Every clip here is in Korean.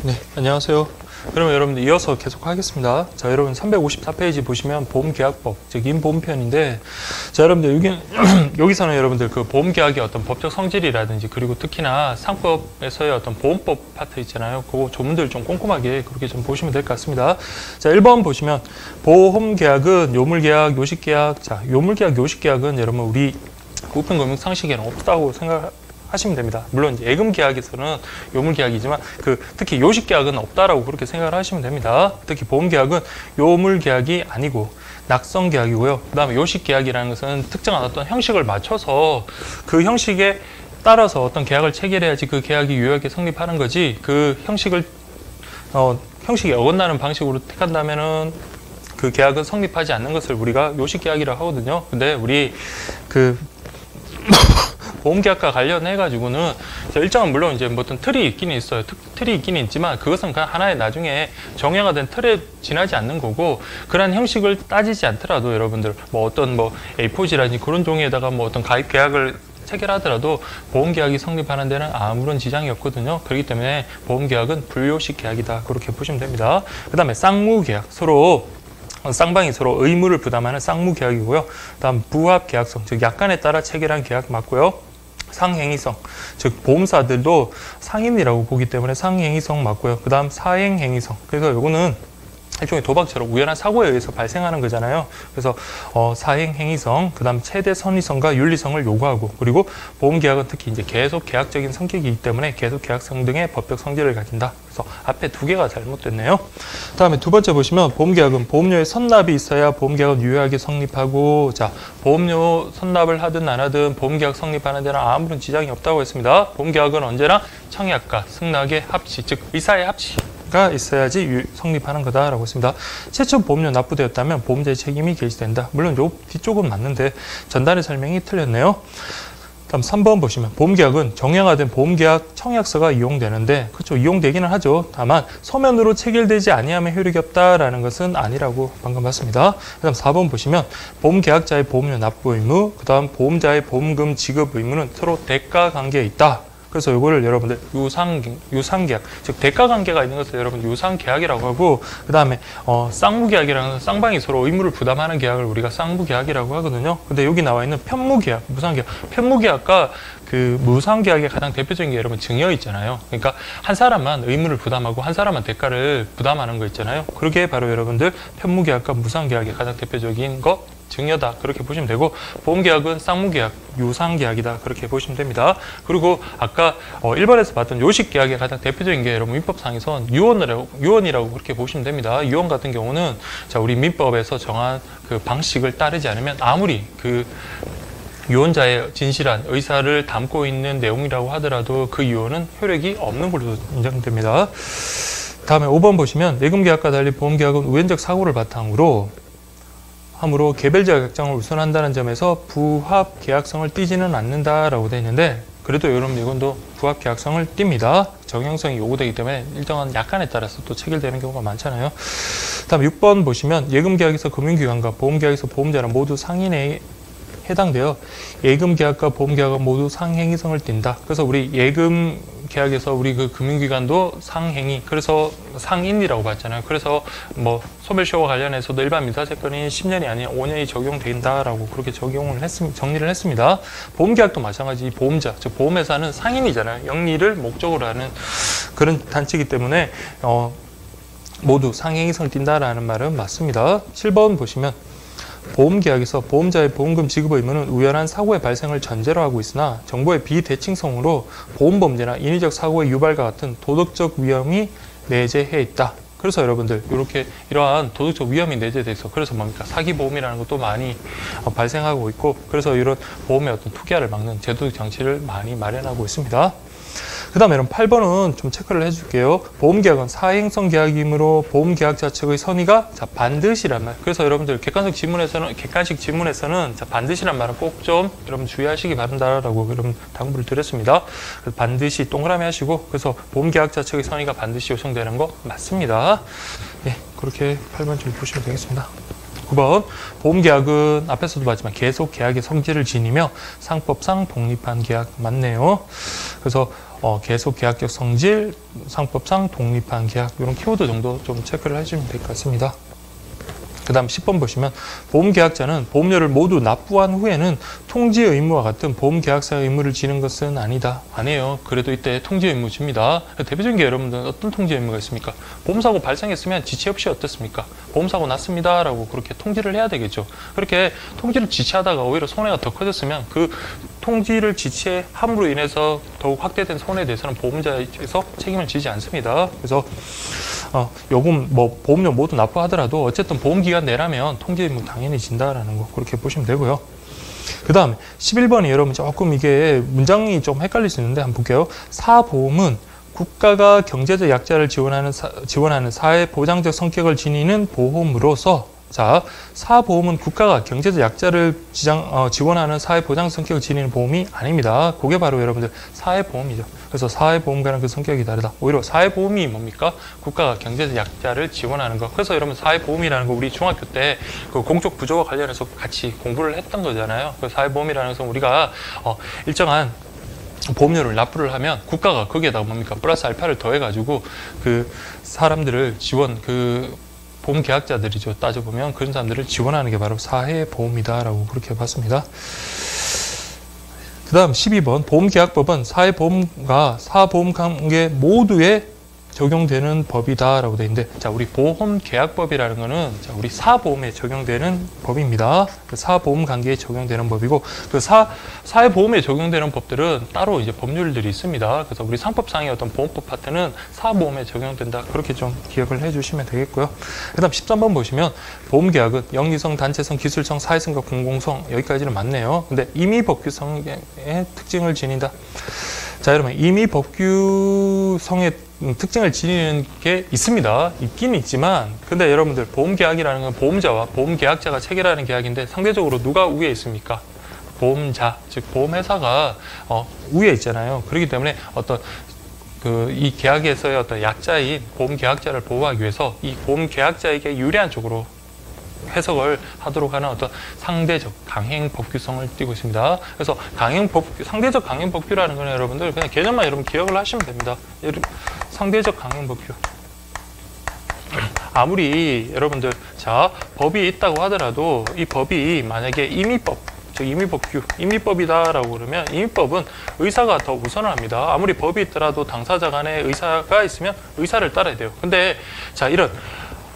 네, 안녕하세요. 그러면 여러분들 이어서 계속 하겠습니다. 자, 여러분 354페이지 보시면 보험계약법, 즉 임보험편인데, 자, 여러분들 여기서는 여러분들 그 보험계약의 어떤 법적 성질이라든지, 그리고 특히나 상법에서의 어떤 보험법 파트 있잖아요. 그거 조문들 좀 꼼꼼하게 그렇게 좀 보시면 될 것 같습니다. 자, 1번 보시면 보험계약은 요물계약, 요식계약. 자, 요물계약, 요식계약은 여러분 우리 우편금융상식에는 없다고 하시면 됩니다. 물론 이제 예금 계약에서는 요물 계약이지만 특히 요식 계약은 없다라고 그렇게 생각을 하시면 됩니다. 특히 보험 계약은 요물 계약이 아니고 낙성 계약이고요. 그다음에 요식 계약이라는 것은 특정한 어떤 형식을 맞춰서 그 형식에 따라서 어떤 계약을 체결해야지 그 계약이 유효하게 성립하는 거지, 그 형식에 어긋나는 방식으로 택한다면은 그 계약은 성립하지 않는 것을 우리가 요식 계약이라고 하거든요. 근데 우리 보험계약과 관련해가지고는 일정한 물론 이제 뭐 어떤 틀이 있긴 있어요. 틀이 있긴 있지만 그것은 그냥 하나의 나중에 정형화된 틀에 지나지 않는 거고, 그러한 형식을 따지지 않더라도 여러분들 뭐 어떤 A4지라든지 그런 종이에다가 뭐 어떤 가입 계약을 체결하더라도 보험계약이 성립하는 데는 아무런 지장이 없거든요. 그렇기 때문에 보험계약은 불요식 계약이다, 그렇게 보시면 됩니다. 그 다음에 쌍무계약, 쌍방이 서로 의무를 부담하는 쌍무계약이고요. 다음 부합계약성, 즉 약관에 따라 체결한 계약 맞고요. 상행위성, 즉 보험사들도 상인이라고 보기 때문에 상행위성 맞고요. 그 다음 사행행위성, 그래서 요거는 일종의 도박처럼 우연한 사고에 의해서 발생하는 거잖아요. 그래서 사행행위성, 그 다음 최대 선의성과 윤리성을 요구하고, 그리고 보험계약은 특히 이제 계속 계약적인 성격이기 때문에 계속 계약성 등의 법적 성질을 가진다. 그래서 앞에 두 개가 잘못됐네요. 다음에 두 번째 보시면 보험계약은 보험료의 선납이 있어야 보험계약은 유효하게 성립하고, 자, 보험료 선납을 하든 안 하든 보험계약 성립하는 데는 아무런 지장이 없다고 했습니다. 보험계약은 언제나 청약과 승낙의 합치, 즉 의사의 합치가 있어야지 성립하는 거다라고 했습니다. 최초 보험료 납부되었다면 보험자의 책임이 개시된다. 물론 요 뒤쪽은 맞는데 전단의 설명이 틀렸네요. 다음 3번 보시면 보험계약은 정형화된 보험계약 청약서가 이용되는데, 그렇죠, 이용되기는 하죠. 다만 서면으로 체결되지 아니하면 효력이 없다라는 것은 아니라고 방금 봤습니다. 그 다음 4번 보시면 보험계약자의 보험료 납부 의무, 그 다음 보험자의 보험금 지급 의무는 서로 대가 관계에 있다. 그래서 이거를 여러분들 유상계약, 즉 대가관계가 있는 것을 여러분 유상계약이라고 하고, 그 다음에 쌍무계약이라는 것은 쌍방이 서로 의무를 부담하는 계약을 우리가 쌍무계약이라고 하거든요. 근데 여기 나와 있는 편무계약, 무상계약, 편무계약과 그 무상계약의 가장 대표적인 게 여러분 증여 있잖아요. 그러니까 한 사람만 의무를 부담하고 한 사람만 대가를 부담하는 거 있잖아요. 그게 바로 여러분들 편무계약과 무상계약의 가장 대표적인 것, 증여다, 그렇게 보시면 되고, 보험계약은 쌍무계약, 유상계약이다, 그렇게 보시면 됩니다. 그리고 아까 1번에서 봤던 요식계약의 가장 대표적인 게 여러분 민법상에선 유언이라고 그렇게 보시면 됩니다. 유언 같은 경우는 자, 우리 민법에서 정한 그 방식을 따르지 않으면 아무리 그 유언자의 진실한 의사를 담고 있는 내용이라고 하더라도 그 유언은 효력이 없는 걸로 인정됩니다. 다음에 5번 보시면 예금계약과 달리 보험계약은 우연적 사고를 바탕으로 함으로 개별적 약정을 우선한다는 점에서 부합 계약성을 띠지는 않는다라고 되어 있는데, 그래도 여러분 이건도 부합 계약성을 띱니다. 정형성이 요구되기 때문에 일정한 약관에 따라서 또 체결되는 경우가 많잖아요. 다음 6번 보시면 예금계약에서 금융기관과 보험계약에서 보험자는 모두 상인에 해당되어 예금계약과 보험계약은 모두 상행위성을 띈다. 그래서 우리 예금 계약에서 우리 그 금융기관도 상행위, 그래서 상인이라고 봤잖아요. 그래서 뭐 소멸시효와 관련해서도 일반 민사채권이 10년이 아닌 5년이 적용된다라고 그렇게 정리를 했습니다. 보험계약도 마찬가지, 보험자, 즉 보험회사는 상인이잖아요. 영리를 목적으로 하는 그런 단체이기 때문에 모두 상행위성을 띈다라는 말은 맞습니다. 7번 보시면 보험계약에서 보험자의 보험금 지급 의무는 우연한 사고의 발생을 전제로 하고 있으나 정보의 비대칭성으로 보험범죄나 인위적 사고의 유발과 같은 도덕적 위험이 내재해 있다. 그래서 여러분들 이러한 도덕적 위험이 내재돼 있어. 그래서 뭡니까? 사기보험이라는 것도 많이 발생하고 있고, 그래서 이런 보험의 어떤 투기화를 막는 제도적 장치를 많이 마련하고 있습니다. 그 다음에 여러분 8번은 좀 체크를 해줄게요. 보험계약은 사행성 계약이므로 보험계약자 측의 선의가 반드시란 말. 그래서 여러분들 객관식 지문에서는 반드시란 말은 꼭 좀 여러분 주의하시기 바란다라고 여러분 당부를 드렸습니다. 그래서 반드시 동그라미 하시고, 그래서 보험계약자 측의 선의가 반드시 요청되는 거 맞습니다. 예, 그렇게 8번 좀 보시면 되겠습니다. 9번 보험계약은 앞에서도 봤지만 계속 계약의 성질을 지니며 상법상 독립한 계약 맞네요. 그래서 계속 계약적 성질, 상법상 독립한 계약 이런 키워드 정도 좀 체크를 해주시면 될 것 같습니다. 그 다음 10번 보시면 보험계약자는 보험료를 모두 납부한 후에는 통지 의무와 같은 보험계약사의 의무를 지는 것은 아니다. 아니에요. 그래도 이때 통지 의무 집니다. 대표적인 게 여러분들 어떤 통지 의무가 있습니까? 보험사고 발생했으면 지체 없이 어떻습니까? 보험사고 났습니다 라고 그렇게 통지를 해야 되겠죠. 그렇게 통지를 지체하다가 오히려 손해가 더 커졌으면 그 통지를 지체함으로 인해서 더욱 확대된 손해에 대해서는 보험자에서 책임을 지지 않습니다. 그래서 요금 보험료 모두 납부하더라도 어쨌든 보험기간 내라면 통지 의무 당연히 진다라는 거 그렇게 보시면 되고요. 그 다음에 11번이 여러분 조금 이게 문장이 좀 헷갈릴 수 있는데 한번 볼게요. 사보험은 국가가 경제적 약자를 지원하는 사회보장적 성격을 지니는 보험으로서 자, 사보험은 국가가 경제적 약자를 지원하는 사회보장 성격을 지니는 보험이 아닙니다. 그게 바로 여러분들 사회보험이죠. 그래서 사회보험과는 그 성격이 다르다. 오히려 사회보험이 뭡니까? 국가가 경제적 약자를 지원하는 것. 그래서 여러분 사회보험이라는 거 우리 중학교 때 그 공적 부조와 관련해서 같이 공부를 했던 거잖아요. 그 사회보험이라는 것은 우리가 일정한 보험료를 납부를 하면 국가가 거기에다가 뭡니까? 플러스 알파를 더해가지고 그 사람들을 보험 계약자들이죠. 따져보면 그런 사람들을 지원하는 게 바로 사회보험이다라고 그렇게 봤습니다. 그 다음 12번 보험계약법은 사회보험과 사보험관계 모두에 적용되는 법이다라고 되어 있는데, 자, 우리 보험계약법이라는 거는 자, 우리 사보험에 적용되는 법입니다. 그 사보험 관계에 적용되는 법이고, 그 사회보험에 적용되는 법들은 따로 이제 법률들이 있습니다. 그래서 우리 상법상의 어떤 보험법 파트는 사보험에 적용된다. 그렇게 좀 기억을 해주시면 되겠고요. 그 다음 13번 보시면 보험계약은 영리성, 단체성, 기술성, 사회성과 공공성 여기까지는 맞네요. 근데 임의법규성의 특징을 지닌다. 자, 여러분 임의법규성의 특징을 지니는 게 있습니다. 있긴 있지만, 근데 여러분들 보험계약이라는 건 보험자와 보험계약자가 체결하는 계약인데 상대적으로 누가 우위에 있습니까? 보험자, 즉 보험회사가 우위에 있잖아요. 그렇기 때문에 이 계약에서의 어떤 약자인 보험계약자를 보호하기 위해서 이 보험계약자에게 유리한 쪽으로 해석을 하도록 하는 어떤 상대적 강행 법규성을 띠고 있습니다. 그래서 상대적 강행 법규라는 건 여러분들 그냥 개념만 여러분 기억을 하시면 됩니다. 상대적 강행 법규. 아무리 여러분들 자 법이 있다고 하더라도 이 법이 만약에 임의법, 즉 임의법이다라고 그러면 임의법은 의사가 더 우선을 합니다. 아무리 법이 있더라도 당사자 간에 의사가 있으면 의사를 따라야 돼요. 근데 자 이런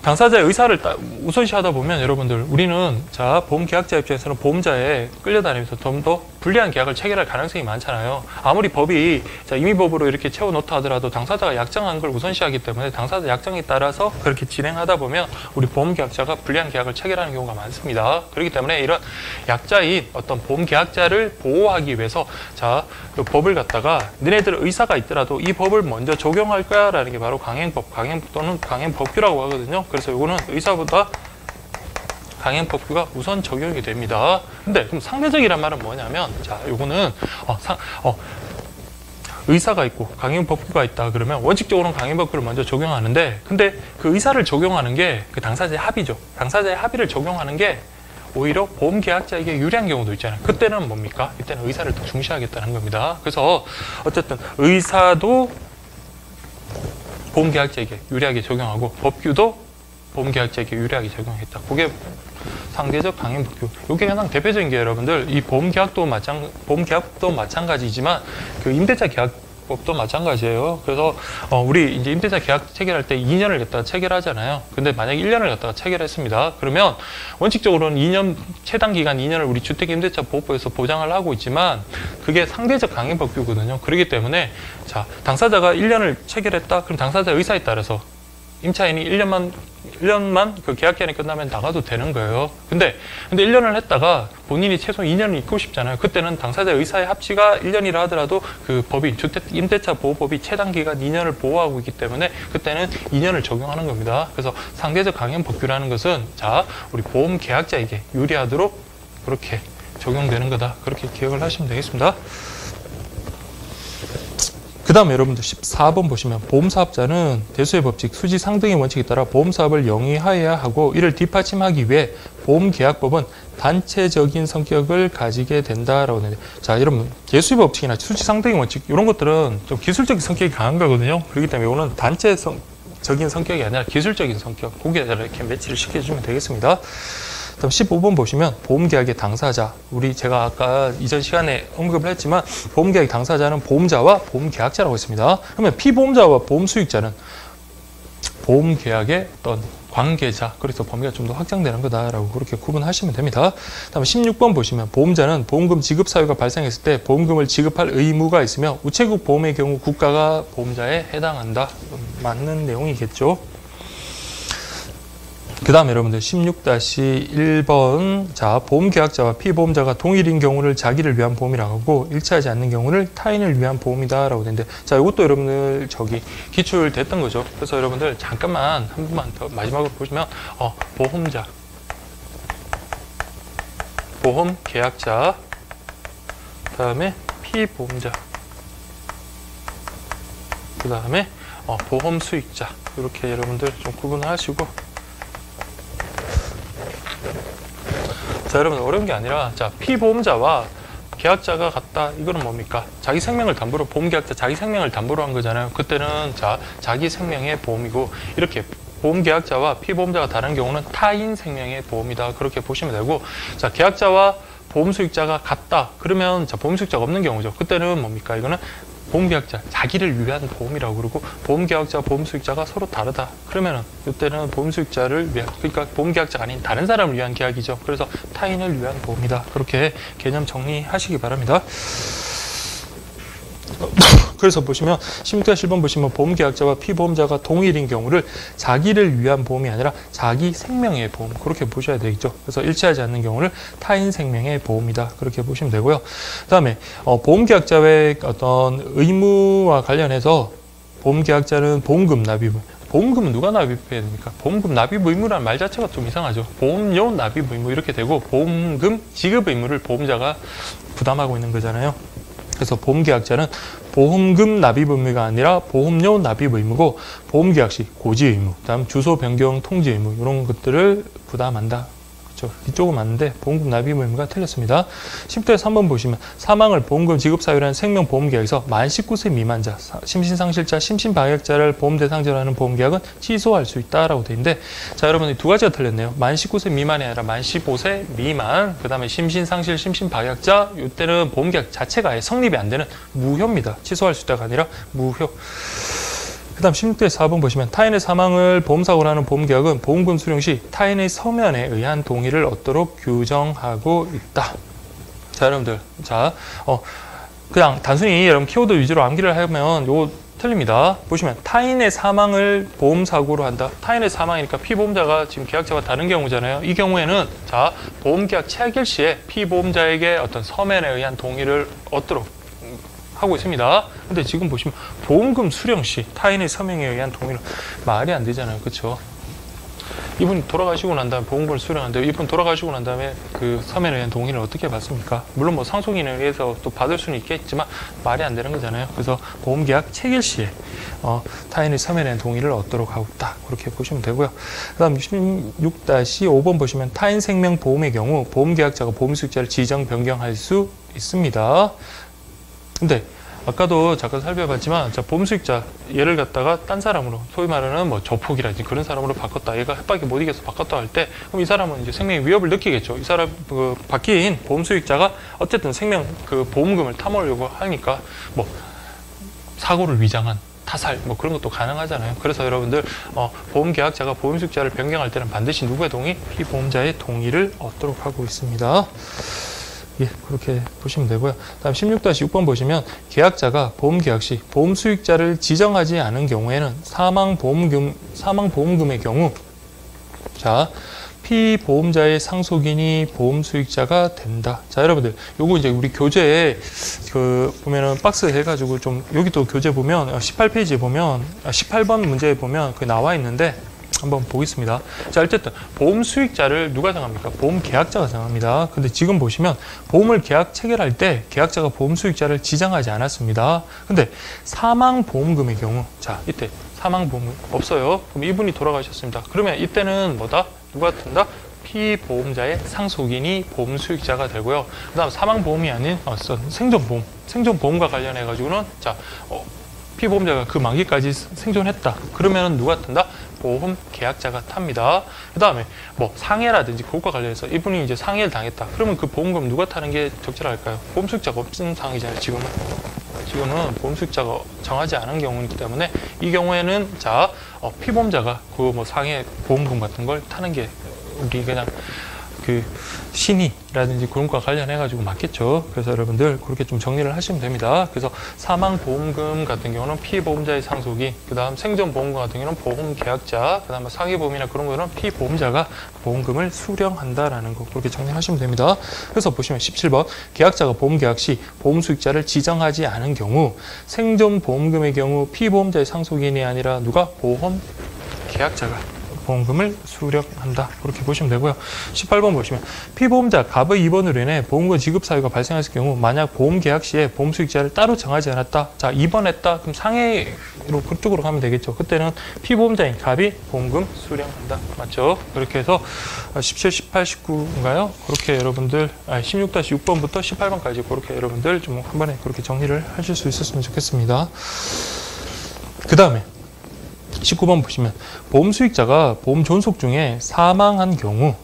당사자의 의사를 우선시하다 보면 여러분들 우리는 자 보험계약자 입장에서는 보험자에 끌려다니면서 좀 더 불리한 계약을 체결할 가능성이 많잖아요. 아무리 법이 자 임의법으로 이렇게 채워놓다 하더라도 당사자가 약정한 걸 우선시하기 때문에 당사자 약정에 따라서 그렇게 진행하다 보면 우리 보험계약자가 불리한 계약을 체결하는 경우가 많습니다. 그렇기 때문에 이런 약자인 어떤 보험계약자를 보호하기 위해서 자 그 법을 갖다가 너네들 의사가 있더라도 이 법을 먼저 적용할 거야 라는 게 바로 강행법, 또는 강행법규라고 하거든요. 그래서 이거는 의사보다 강행법규가 우선 적용이 됩니다. 근데 그럼 상대적이란 말은 뭐냐면 자 요거는 의사가 있고 강행법규가 있다 그러면 원칙적으로는 강행법규를 먼저 적용하는데, 근데 그 의사를 적용하는 게 그 당사자의 합의죠. 당사자의 합의를 적용하는 게 오히려 보험계약자에게 유리한 경우도 있잖아요. 그때는 뭡니까? 이때는 의사를 더 중시하겠다는 겁니다. 그래서 어쨌든 의사도 보험계약자에게 유리하게 적용하고 법규도 보험계약자에게 유리하게 적용했다. 그게 상대적 강행법규. 이게 가장 대표적인 게 여러분들 이 보험계약도 마찬가지지만 그 임대차 계약법도 마찬가지예요. 그래서 우리 이제 임대차 계약 체결할 때 2년을 갖다가 체결하잖아요. 근데 만약에 1년을 갖다가 체결했습니다. 그러면 원칙적으로는 2년 최단 기간 2년을 우리 주택임대차 보호법에서 보장을 하고 있지만 그게 상대적 강행법규거든요. 그렇기 때문에 자 당사자가 1년을 체결했다. 그럼 당사자 의사에 따라서 임차인이 1년만 그 계약 기간이 끝나면 나가도 되는 거예요. 근데 1년을 했다가 본인이 최소 2년을 있고 싶잖아요. 그때는 당사자 의사의 합치가 1년이라 하더라도 그 법이 임대차 보호법이 최단 기간 2년을 보호하고 있기 때문에 그때는 2년을 적용하는 겁니다. 그래서 상대적 강행 법규라는 것은 자 우리 보험 계약자에게 유리하도록 그렇게 적용되는 거다. 그렇게 기억을 하시면 되겠습니다. 그 다음에 여러분들 14번 보시면 보험사업자는 대수의 법칙, 수지 상등의 원칙에 따라 보험사업을 영위하여야 하고 이를 뒷받침하기 위해 보험계약법은 단체적인 성격을 가지게 된다라고 하는데, 자, 여러분 개수의 법칙이나 수치상대의 원칙 이런 것들은 좀 기술적인 성격이 강한 거거든요. 그렇기 때문에 이거는 단체적인 성격이 아니라 기술적인 성격, 거기에다 이렇게 매치를 시켜주면 되겠습니다. 다음 15번 보시면 보험계약의 당사자, 제가 아까 이전 시간에 언급을 했지만 보험계약의 당사자는 보험자와 보험계약자라고 했습니다. 그러면 피보험자와 보험수익자는 보험계약의 어떤 관계자, 그래서 범위가 좀 더 확장되는 거다라고 그렇게 구분하시면 됩니다. 다음 16번 보시면 보험자는 보험금 지급 사유가 발생했을 때 보험금을 지급할 의무가 있으며 우체국 보험의 경우 국가가 보험자에 해당한다. 맞는 내용이겠죠. 그 다음에 여러분들 16-1번, 자, 보험계약자와 피보험자가 동일인 경우를 자기를 위한 보험이라고 하고 일치하지 않는 경우를 타인을 위한 보험이다라고 되는데, 자, 이것도 여러분들 기출됐던 거죠. 그래서 여러분들 잠깐만 한 번만 더 마지막으로 보시면 보험자, 보험계약자, 그 다음에 피보험자, 그 다음에 보험수익자, 이렇게 여러분들 좀 구분을 하시고, 자, 여러분 어려운 게 아니라, 자, 피보험자와 계약자가 같다. 이거는 뭡니까? 자기 생명을 담보로, 보험계약자 자기 생명을 담보로 한 거잖아요. 그때는 자기 생명의 보험이고, 이렇게 보험계약자와 피보험자가 다른 경우는 타인 생명의 보험이다. 그렇게 보시면 되고, 자, 계약자와 보험수익자가 같다. 그러면 자, 보험수익자가 없는 경우죠. 그때는 뭡니까? 이거는 보험계약자 자기를 위한 보험이라고 그러고, 보험계약자와 보험수익자가 서로 다르다. 그러면은 이때는 보험수익자를 위한, 그러니까 보험계약자가 아닌 다른 사람을 위한 계약이죠. 그래서 타인을 위한 보험이다. 그렇게 개념 정리하시기 바랍니다. 그래서 보시면 16-1번 보시면 보험계약자와 피보험자가 동일인 경우를 자기를 위한 보험이 아니라 자기 생명의 보험, 그렇게 보셔야 되겠죠. 그래서 일치하지 않는 경우를 타인 생명의 보험이다. 그렇게 보시면 되고요. 그 다음에 보험계약자의 어떤 의무와 관련해서 보험계약자는 보험금 납입, 보험금은 누가 납입해야 됩니까? 보험금 납입 의무라는 말 자체가 좀 이상하죠. 보험료 납입 의무 이렇게 되고, 보험금 지급 의무를 보험자가 부담하고 있는 거잖아요. 그래서 보험계약자는 보험금 납입 의무가 아니라 보험료 납입 의무고, 보험계약 시 고지 의무, 다음 주소 변경 통지 의무 이런 것들을 부담한다. 그렇죠? 이쪽은 맞는데 보험금 납입 의무가 틀렸습니다. 10-3번 보시면 사망을 보험금 지급 사유라는 생명보험계약에서 만 19세 미만자, 심신상실자, 심신방역자를 보험 대상자로 하는 보험계약은 취소할 수 있다라고 되어 있는데, 자, 여러분 두 가지가 틀렸네요. 만 19세 미만이 아니라 만 15세 미만, 그 다음에 심신상실, 심신방역자, 이때는 보험계약 자체가 아예 성립이 안 되는 무효입니다. 취소할 수 있다가 아니라 무효. 그 다음 16-4번 보시면 타인의 사망을 보험사고로 하는 보험계약은 보험금 수령 시 타인의 서면에 의한 동의를 얻도록 규정하고 있다. 자, 여러분들, 자, 그냥 단순히 여러분 키워드 위주로 암기를 하면 요거 틀립니다. 보시면 타인의 사망을 보험사고로 한다. 타인의 사망이니까 피보험자가 지금 계약자와 다른 경우잖아요. 이 경우에는 자, 보험계약 체결 시에 피보험자에게 어떤 서면에 의한 동의를 얻도록 하고 있습니다. 근데 지금 보시면 보험금 수령 시 타인의 서명에 의한 동의는 말이 안 되잖아요. 그렇죠? 이분이 돌아가시고 난 다음에 보험금을 수령하는데, 이분 돌아가시고 난 다음에 그 서면에 의한 동의를 어떻게 받습니까? 물론 뭐 상속인에 의해서 또 받을 수는 있겠지만 말이 안 되는 거잖아요. 그래서 보험계약 체결 시에 타인의 서면에 의한 동의를 얻도록 하고 있다. 그렇게 보시면 되고요. 그 다음 16-5번 보시면 타인 생명 보험의 경우 보험계약자가 보험수익자를 지정 변경할 수 있습니다. 근데 아까도 잠깐 살펴봤지만, 자, 보험수익자 얘를 갖다가 딴 사람으로, 소위 말하는 뭐 조폭이라든지 그런 사람으로 바꿨다, 얘가 협박에 못 이겨서 바꿨다 할 때, 그럼 이 사람은 이제 생명의 위협을 느끼겠죠. 이 사람 바뀐 보험수익자가 어쨌든 생명 보험금을 탐하려고 하니까 뭐 사고를 위장한 타살 뭐 그런 것도 가능하잖아요. 그래서 여러분들 보험계약자가 보험수익자를 변경할 때는 반드시 누구의 동의? 피보험자의 동의를 얻도록 하고 있습니다. 예, 그렇게 보시면 되고요. 다음 16-6번 보시면 계약자가 보험계약 시 보험수익자를 지정하지 않은 경우에는 사망보험금의 경우, 자, 피보험자의 상속인이 보험수익자가 된다. 자, 여러분들, 요거 이제 우리 교재에 보면은 박스 해가지고 좀, 여기 또 교재 보면 18페이지에 보면 18번 문제에 보면 그 나와 있는데 한번 보겠습니다. 자, 어쨌든 보험 수익자를 누가 정합니까? 보험 계약자가 정합니다. 근데 지금 보시면 보험을 계약 체결할 때 계약자가 보험 수익자를 지정하지 않았습니다. 근데 사망 보험금의 경우, 자, 이때 사망 보험금 없어요. 그럼 이분이 돌아가셨습니다. 그러면 이때는 뭐다? 누가 든다? 피보험자의 상속인이 보험 수익자가 되고요. 그 다음 사망보험이 아닌 생존보험, 생존보험과 관련해 가지고는 자 피보험자가 그 만기까지 생존했다. 그러면 누가 탄다? 보험 계약자가 탑니다. 그 다음에 뭐 상해라든지 그것과 관련해서 이분이 이제 상해를 당했다. 그러면 그 보험금 누가 타는 게 적절할까요? 보험 수익자가 없는 상황이잖아요. 지금은 보험 수익자가 정하지 않은 경우이기 때문에 이 경우에는 자 피보험자가 그 뭐 상해 보험금 같은 걸 타는 게 우리 그냥 그 신의라든지 그런 것과 관련해 가지고 맞겠죠. 그래서 여러분들 그렇게 좀 정리를 하시면 됩니다. 그래서 사망보험금 같은 경우는 피보험자의 상속인, 그 다음 생존보험금 같은 경우는 보험계약자, 그 다음 상해보험이나 그런 거는 피보험자가 보험금을 수령한다라는 거 그렇게 정리하시면 됩니다. 그래서 보시면 17번 계약자가 보험계약 시 보험수익자를 지정하지 않은 경우 생존보험금의 경우 피보험자의 상속인이 아니라 누가? 보험계약자가 보험금을 수령한다. 그렇게 보시면 되고요. 18번 보시면 피보험자 갑의 입원으로 인해 보험금 지급 사유가 발생했을 경우 만약 보험 계약 시에 보험 수익자를 따로 정하지 않았다. 자, 입원했다. 그럼 상해로 그쪽으로 가면 되겠죠. 그때는 피보험자인 갑이 보험금 수령한다. 맞죠? 그렇게 해서 17, 18, 19인가요? 그렇게 여러분들 16-6번부터 18번까지 그렇게 여러분들 좀 한 번에 그렇게 정리를 하실 수 있었으면 좋겠습니다. 그 다음에 19번 보시면 보험 수익자가 보험 존속 중에 사망한 경우,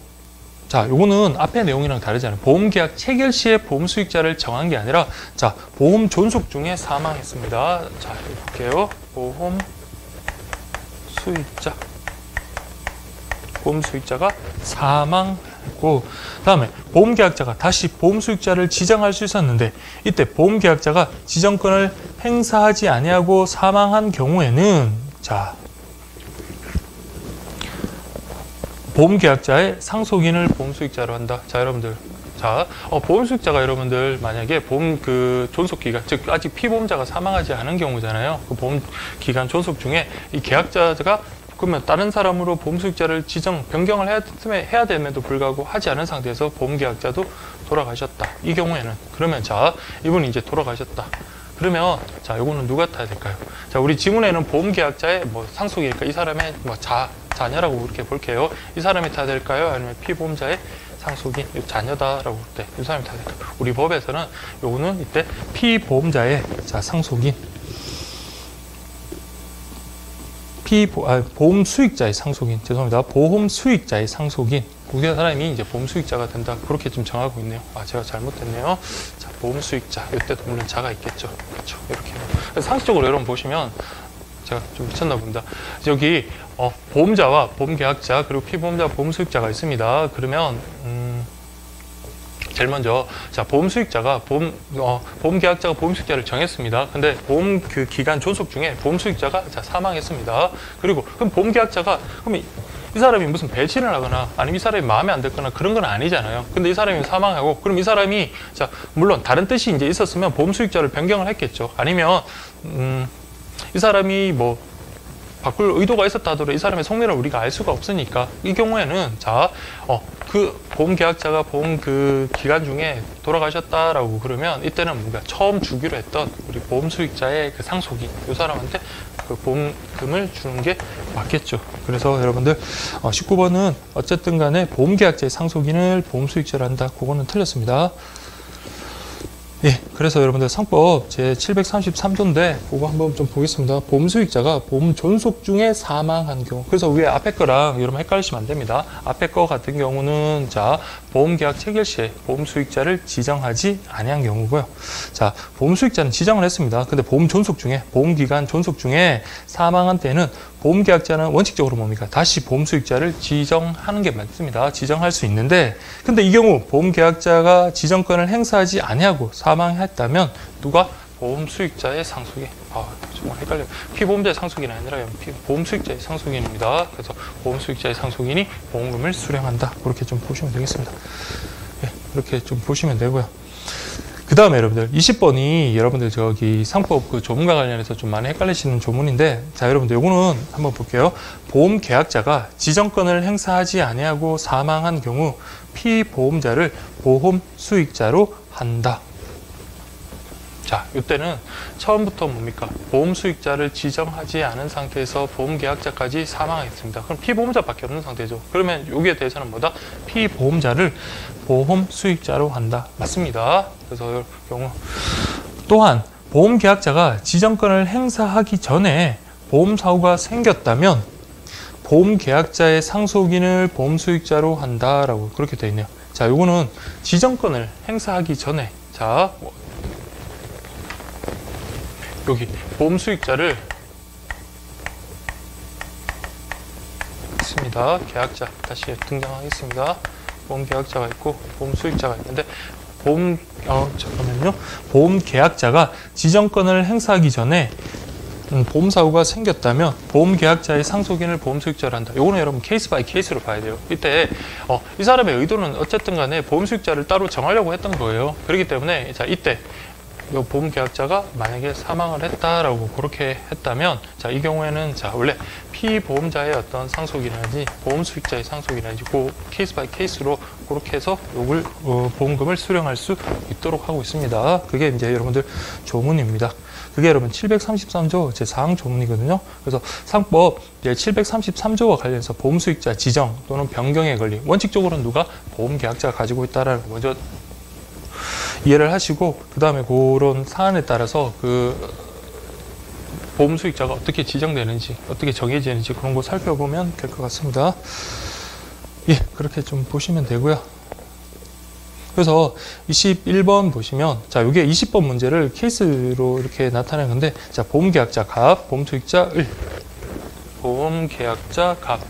자, 요거는 앞에 내용이랑 다르잖아요. 보험 계약 체결 시에 보험 수익자를 정한 게 아니라 자, 보험 존속 중에 사망했습니다. 자, 볼게요. 보험 수익자가 사망했고, 그다음에 보험 계약자가 다시 보험 수익자를 지정할 수 있었는데 이때 보험 계약자가 지정권을 행사하지 아니하고 사망한 경우에는 자, 보험계약자의 상속인을 보험수익자로 한다. 자, 여러분들. 자, 보험수익자가 여러분들 만약에 보험 그 존속기간, 즉 아직 피보험자가 사망하지 않은 경우잖아요. 그 보험기간 존속 중에 이 계약자가 그러면 다른 사람으로 보험수익자를 변경을 해야 됨에도 불구하고 하지 않은 상태에서 보험계약자도 돌아가셨다. 이 경우에는 그러면 자, 이분이 이제 돌아가셨다. 그러면 자, 요거는 누가 타야 될까요? 자, 우리 지문에는 보험계약자의 뭐 상속이니까 이 사람의 뭐 자녀라고 그렇게 볼게요. 이 사람이 타야 될까요? 아니면 피보험자의 상속인 자녀다라고 볼 때 이 사람이 타야 될까요? 우리 법에서는 요거는 이때 피보험자의 자, 상속인, 보험 수익자의 상속인, 죄송합니다. 보험 수익자의 상속인, 그 사람이 이제 보험 수익자가 된다. 그렇게 좀 정하고 있네요. 제가 잘못했네요. 자, 보험 수익자. 이때도 물론 자가 있겠죠. 그렇죠. 이렇게. 상식적으로 여러분 보시면 제가 좀 미쳤나 봅니다. 여기 보험자와 보험계약자 그리고 피보험자 보험수익자가 있습니다. 그러면 제일 먼저 자, 보험수익자가 보험계약자가 보험수익자를 정했습니다. 근데 보험 그 기간 존속 중에 보험수익자가 자, 사망했습니다. 그리고 그럼 보험계약자가 그럼 이 사람이 무슨 배신을 하거나 아니면 이 사람이 마음에 안 들거나 그런 건 아니잖아요. 근데 이 사람이 사망하고 그럼 이 사람이 자, 물론 다른 뜻이 이제 있었으면 보험수익자를 변경을 했겠죠. 아니면 이 사람이 뭐 바꿀 의도가 있었다 하더라도 이 사람의 속내를 우리가 알 수가 없으니까 이 경우에는 자, 그 보험계약자가 보험 그 기간 중에 돌아가셨다라고 그러면 이때는 우리가 처음 주기로 했던 우리 보험수익자의 그 상속인 이 사람한테 그 보험금을 주는 게 맞겠죠. 그래서 여러분들 19번은 어쨌든 간에 보험계약자의 상속인을 보험수익자로 한다. 그거는 틀렸습니다. 예, 그래서 여러분들 상법 제 733조인데 그거 한번 좀 보겠습니다. 보험 수익자가 보험 존속 중에 사망한 경우. 그래서 위에 앞에 거랑 여러분 헷갈리시면 안 됩니다. 앞에 거 같은 경우는 자, 보험 계약 체결 시에 보험 수익자를 지정하지 아니한 경우고요. 자, 보험 수익자는 지정을 했습니다. 근데 보험 존속 중에 보험 기간 존속 중에 사망한 때는 보험 계약자는 원칙적으로 뭡니까? 다시 보험 수익자를 지정하는 게 맞습니다. 지정할 수 있는데 근데 이 경우 보험 계약자가 지정권을 행사하지 아니하고 사망했다면 누가? 보험 수익자의 상속인. 정말 헷갈려요. 피보험자의 상속인이 아니라 보험 수익자의 상속인입니다. 그래서 보험 수익자의 상속인이 보험금을 수령한다. 그렇게 좀 보시면 되겠습니다. 예, 이렇게 좀 보시면 되고요. 그 다음에 여러분들 20번이 여러분들 저기 상법 그 조문과 관련해서 좀 많이 헷갈리시는 조문인데 자, 여러분들 요거는 한번 볼게요. 보험 계약자가 지정권을 행사하지 아니하고 사망한 경우 피보험자를 보험 수익자로 한다. 자, 이때는 처음부터 뭡니까? 보험 수익자를 지정하지 않은 상태에서 보험 계약자까지 사망했습니다. 그럼 피보험자밖에 없는 상태죠. 그러면 여기에 대해서는 뭐다? 피보험자를 보험 수익자로 한다. 맞습니다. 그래서 이 경우 또한 보험 계약자가 지정권을 행사하기 전에 보험 사고가 생겼다면 보험 계약자의 상속인을 보험 수익자로 한다라고 그렇게 되어 있네요. 자, 요거는 지정권을 행사하기 전에 자, 여기 보험 수익자를 있습니다. 계약자 다시 등장하겠습니다. 보험 계약자가 있고 보험 수익자가 있는데 잠깐만요. 보험 계약자가 지정권을 행사하기 전에 보험 사고가 생겼다면 보험 계약자의 상속인을 보험 수익자로 한다. 요거는 여러분 케이스 바이 케이스로 봐야 돼요. 이때 이 사람의 의도는 어쨌든 간에 보험 수익자를 따로 정하려고 했던 거예요. 그렇기 때문에 자, 이때 요 보험 계약자가 만약에 사망을 했다라고 그렇게 했다면 자, 이 경우에는 자, 원래 피보험자의 어떤 상속이라든지 보험 수익자의 상속이라든지 그 케이스 바이 케이스로 그렇게 해서 요걸 보험금을 수령할 수 있도록 하고 있습니다. 그게 이제 여러분들 조문입니다. 그게 여러분 733조 제4항 조문이거든요. 그래서 상법 733조와 관련해서 보험 수익자 지정 또는 변경의 권리 원칙적으로는 누가 보험 계약자가 가지고 있다라는 거 먼저 이해를 하시고 그 다음에 그런 사안에 따라서 그 보험 수익자가 어떻게 지정되는지 어떻게 정해지는지 그런 거 살펴보면 될 것 같습니다. 예, 그렇게 좀 보시면 되고요. 그래서 21번 보시면 자, 이게 20번 문제를 케이스로 이렇게 나타낸 건데 자, 보험 계약자 갑, 보험 수익자 을, 보험 계약자 갑,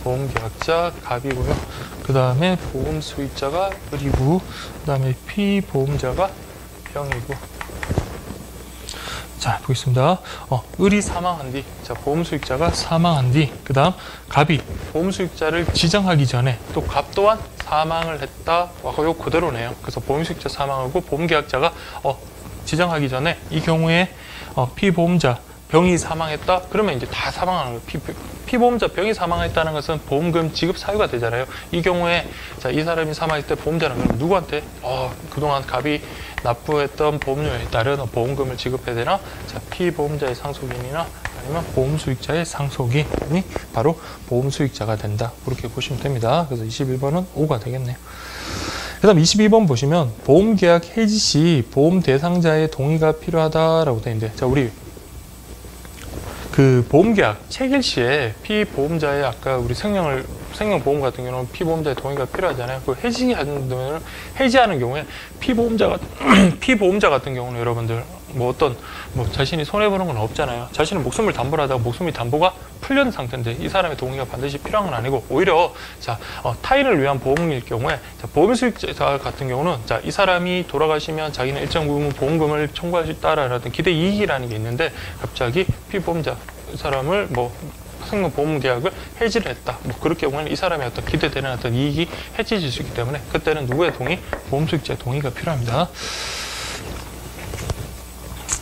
보험 계약자 갑이고요. 그 다음에 보험 수익자가 을이고 그 다음에 피보험자가 병이고. 자, 보겠습니다. 을이 사망한 뒤, 자, 보험 수익자가 사망한 뒤, 그 다음 갑이 보험 수익자를 지정하기 전에 또 갑 또한 사망을 했다. 요 그대로네요. 그래서 보험 수익자 사망하고 보험 계약자가 지정하기 전에 이 경우에 피보험자 병이 사망했다. 그러면 이제 다 사망하는 거예요. 피보험자 병이 사망했다는 것은 보험금 지급 사유가 되잖아요. 이 경우에 자, 이 사람이 사망했을 때 보험자는 그럼 누구한테 그동안 갑이 납부했던 보험료에 따른 보험금을 지급해야 되나? 자, 피보험자의 상속인이나 아니면 보험 수익자의 상속인이 바로 보험 수익자가 된다. 그렇게 보시면 됩니다. 그래서 21번은 5가 되겠네요. 그 다음 22번 보시면 보험계약 해지 시 보험 대상자의 동의가 필요하다라고 되어 있는데 자, 우리 그 보험계약 체결 시에 피보험자의 아까 우리 생명보험 같은 경우는 피보험자의 동의가 필요하잖아요. 그 해지하는 경우에 피보험자 같은 경우는 여러분들 자신이 손해보는 건 없잖아요. 자신은 목숨을 담보로 하다가 목숨이 담보가 풀려는 상태인데 이 사람의 동의가 반드시 필요한 건 아니고 오히려 자, 타인을 위한 보험일 경우에 자, 보험 수익자 같은 경우는 자, 이 사람이 돌아가시면 자기는 일정 부분 보험금을 청구할 수 있다라는 기대 이익이라는 게 있는데 갑자기 피보험자 사람을 생명보험 계약을 해지를 했다. 그럴 경우에는 이 사람의 어떤 기대되는 어떤 이익이 해지될 수 있기 때문에 그때는 누구의 동의? 보험 수익자의 동의가 필요합니다.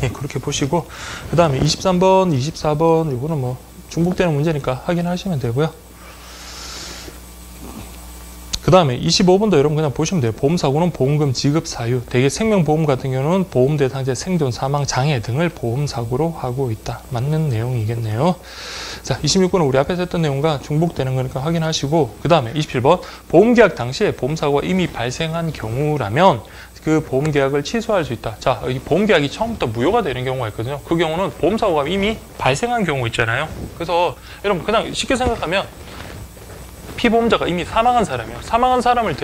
예, 그렇게 보시고 그 다음에 23번, 24번 이거는 중복되는 문제니까 확인하시면 되고요. 그 다음에 25번도 여러분 그냥 보시면 돼요. 보험사고는 보험금 지급 사유. 대개 생명보험 같은 경우는 보험 대상자의 생존, 사망, 장애 등을 보험사고로 하고 있다. 맞는 내용이겠네요. 자, 26번은 우리 앞에서 했던 내용과 중복되는 거니까 확인하시고 그 다음에 27번 보험계약 당시에 보험사고가 이미 발생한 경우라면 그 보험계약을 취소할 수 있다. 자, 이 보험계약이 처음부터 무효가 되는 경우가 있거든요. 그 경우는 보험사고가 이미 발생한 경우 있잖아요. 그래서 여러분 그냥 쉽게 생각하면 피보험자가 이미 사망한 사람이에요. 사망한 사람을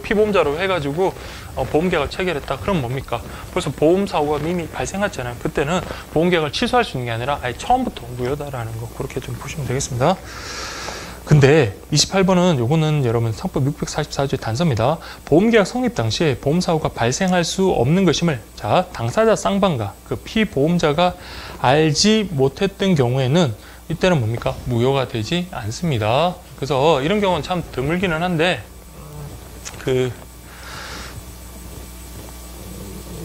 피보험자로 해가지고 보험계약을 체결했다. 그럼 뭡니까? 벌써 보험사고가 이미 발생했잖아요. 그때는 보험계약을 취소할 수 있는 게 아니라 아예 처음부터 무효다라는 거 그렇게 좀 보시면 되겠습니다. 근데 28번은 요거는 여러분 상법 644조의 단서입니다. 보험계약 성립 당시에 보험사고가 발생할 수 없는 것임을 자, 당사자 쌍방과 그 피보험자가 알지 못했던 경우에는 이때는 뭡니까? 무효가 되지 않습니다. 그래서 이런 경우는 참 드물기는 한데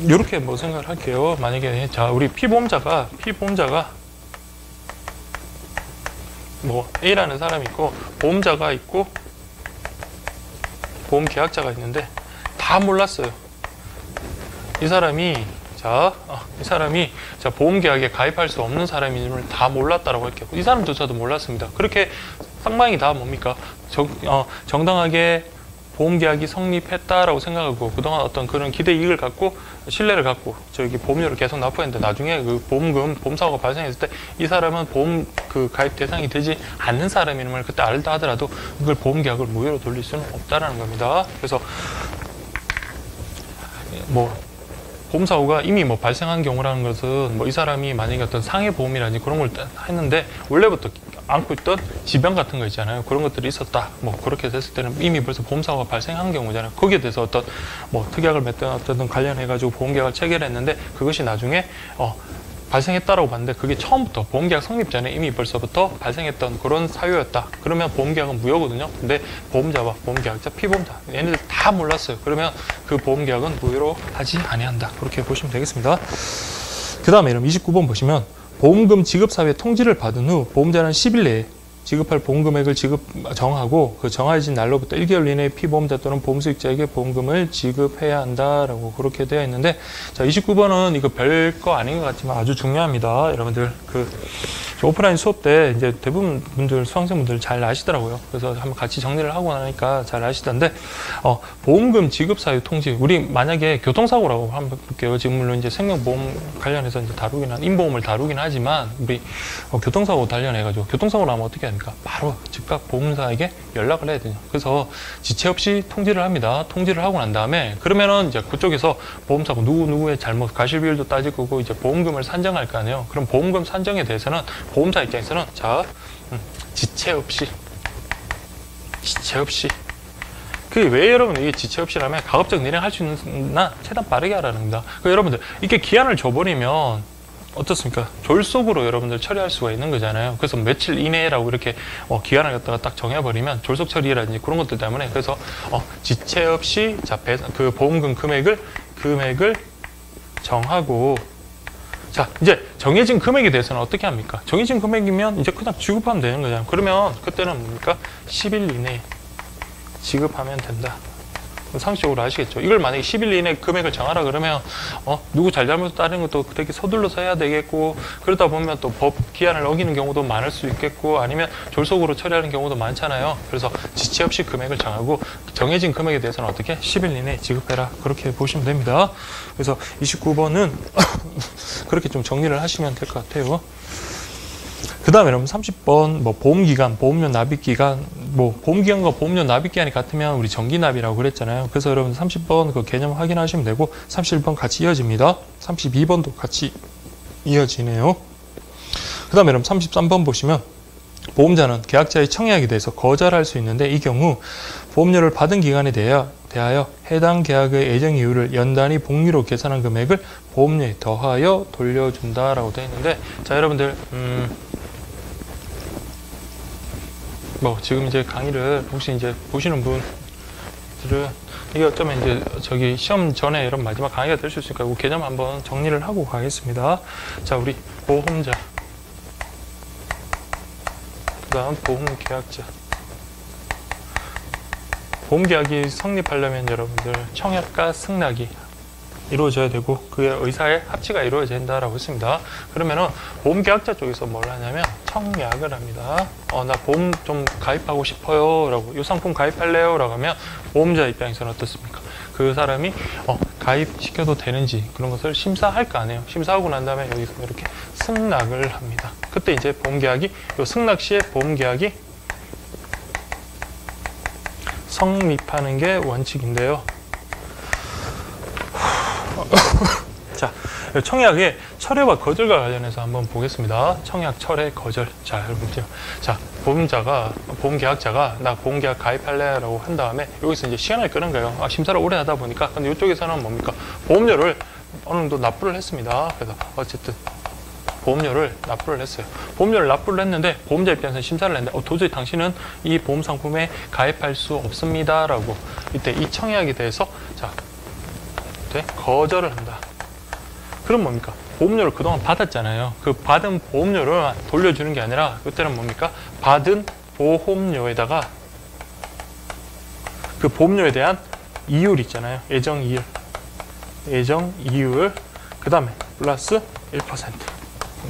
이렇게 생각을 할게요. 만약에 자, 우리 피보험자가 A라는 사람이 있고 보험자가 있고 보험 계약자가 있는데 다 몰랐어요. 이 사람이 자, 보험계약에 가입할 수 없는 사람임을 다 몰랐다라고 할게요. 이 사람조차도 몰랐습니다. 그렇게 쌍방이 다 뭡니까? 정당하게 보험계약이 성립했다라고 생각하고 그동안 어떤 그런 기대 이익을 갖고 신뢰를 갖고 저기 보험료를 계속 납부했는데 나중에 그 보험사고가 발생했을 때 이 사람은 보험 그 가입 대상이 되지 않는 사람임을 그때 알다 하더라도 그걸 보험계약을 무효로 돌릴 수는 없다라는 겁니다. 그래서 뭐 보험사고가 이미 뭐 발생한 경우라는 것은 뭐 이 사람이 만약에 어떤 상해보험이라든지 그런 걸 했는데 원래부터 안고 있던 질병 같은 거 있잖아요. 그런 것들이 있었다. 뭐 그렇게 됐을 때는 이미 벌써 보험사고가 발생한 경우잖아요. 거기에 대해서 어떤 뭐 특약을 맺든 어떤 관련해가지고 보험계약을 체결했는데 그것이 나중에 발생했다라고 봤는데 그게 처음부터 보험계약 성립 전에 이미 벌써부터 발생했던 그런 사유였다. 그러면 보험계약은 무효거든요. 근데 보험자와 보험계약자, 피보험자 얘네들 다 몰랐어요. 그러면 그 보험계약은 무효로 하지 아니한다. 그렇게 보시면 되겠습니다. 그 다음에 그럼 29번 보시면 보험금 지급 사유의 통지를 받은 후 보험자는 10일 내에 지급할 보험금액을 정하고 그 정해진 날로부터 1개월 이내에 피보험자 또는 보험수익자에게 보험금을 지급해야 한다라고 그렇게 되어 있는데 자 29번은 이거 별거 아닌 것 같지만 아주 중요합니다. 여러분들 그 오프라인 수업 때 이제 대부분 분들 수강생분들 잘 아시더라고요. 그래서 한번 같이 정리를 하고 나니까 잘 아시던데 보험금 지급 사유 통지 우리 만약에 교통사고라고 한번 볼게요. 지금 물론 이제 생명보험 관련해서 이제 인보험을 다루긴 하지만 우리 교통사고 관련해가지고 교통사고 나면 어떻게 합니까? 바로 즉각 보험사에게 연락을 해야 되죠. 그래서 지체 없이 통지를 합니다. 통지를 하고 난 다음에 그러면은 이제 그쪽에서 보험사고 누구의 잘못 과실 비율도 따질 거고 이제 보험금을 산정할 거 아니에요. 그럼 보험금 산정에 대해서는 보험사 입장에서는 지체 없이 그게 왜 여러분 이게 지체 없이라면 가급적 निर्행할 수 있나 최대한 빠르게 하라는 겁니다. 여러분들 이렇게 기한을 줘버리면 어떻습니까? 졸속으로 여러분들 처리할 수가 있는 거잖아요. 그래서 며칠 이내라고 이렇게 기한을 갖다가 딱 정해버리면 졸속 처리라든지 그런 것들 때문에 그래서 지체 없이 그 보험금 금액을 정하고 자 이제 정해진 금액에 대해서는 어떻게 합니까? 정해진 금액이면 이제 그냥 지급하면 되는 거잖아요. 그러면 그때는 뭡니까? 10일 이내에 지급하면 된다. 상식적으로 아시겠죠? 이걸 만약에 10일 이내 금액을 정하라 그러면 누구 잘잘못 따르는 것도 되게 서둘러서 해야 되겠고 그러다 보면 또 법 기한을 어기는 경우도 많을 수 있겠고 아니면 졸속으로 처리하는 경우도 많잖아요. 그래서 지체 없이 금액을 정하고 정해진 금액에 대해서는 어떻게 10일 이내에 지급해라. 그렇게 보시면 됩니다. 그래서 29번은 그렇게 좀 정리를 하시면 될 것 같아요. 그 다음에 여러분 30번 뭐 보험기간, 보험료 납입기간 뭐 보험기간과 보험료 납입기간이 같으면 우리 정기납이라고 그랬잖아요. 그래서 여러분 30번 그 개념 확인하시면 되고 31번 같이 이어집니다. 32번도 같이 이어지네요. 그 다음에 여러분 33번 보시면 보험자는 계약자의 청약에 대해서 거절할 수 있는데 이 경우 보험료를 받은 기간에 대하여 해당 계약의 예정 이유를 연단위 복리로 계산한 금액을 보험료에 더하여 돌려준다라고 되어 있는데 자 여러분들 뭐 지금 이제 강의를 혹시 이제 보시는 분들은 이게 어쩌면 이제 저기 시험 전에 이런 마지막 강의가 될 수 있으니까 그 개념 한번 정리를 하고 가겠습니다. 자 우리 보험자 그다음 보험계약자 보험계약이 성립하려면 여러분들 청약과 승낙이 이루어져야 되고 그의 의사의 합치가 이루어져야 된다라고 했습니다. 그러면은 보험계약자 쪽에서 뭘 하냐면 청약을 합니다. 나 보험 좀 가입하고 싶어요 라고 이 상품 가입할래요 라고 하면 보험자 입장에서는 어떻습니까? 그 사람이 가입시켜도 되는지 그런 것을 심사할 거 아니에요. 심사하고 난 다음에 여기서 이렇게 승낙을 합니다. 그때 이제 보험계약이 요 승낙 시에 보험계약이 성립하는 게 원칙인데요. 자, 청약의 철회와 거절과 관련해서 한번 보겠습니다. 청약, 철회, 거절. 자, 여러분들. 자, 보험계약자가 나 보험계약 가입할래라고 한 다음에 여기서 이제 시간을 끄는 거예요. 심사를 오래 하다 보니까. 근데 이쪽에서는 뭡니까? 보험료를 어느 정도 납부를 했습니다. 그래서 어쨌든 보험료를 납부를 했어요. 보험료를 납부를 했는데 보험자 입장에서 심사를 했는데 도저히 당신은 이 보험 상품에 가입할 수 없습니다. 라고 이때 이 청약에 대해서 자, 거절을 한다. 그럼 뭡니까? 보험료를 그동안 받았잖아요. 그 받은 보험료를 돌려주는 게 아니라 그때는 뭡니까? 받은 보험료에다가 그 보험료에 대한 이율 있잖아요. 예정 이율. 예정 이율, 그 다음에 플러스 1%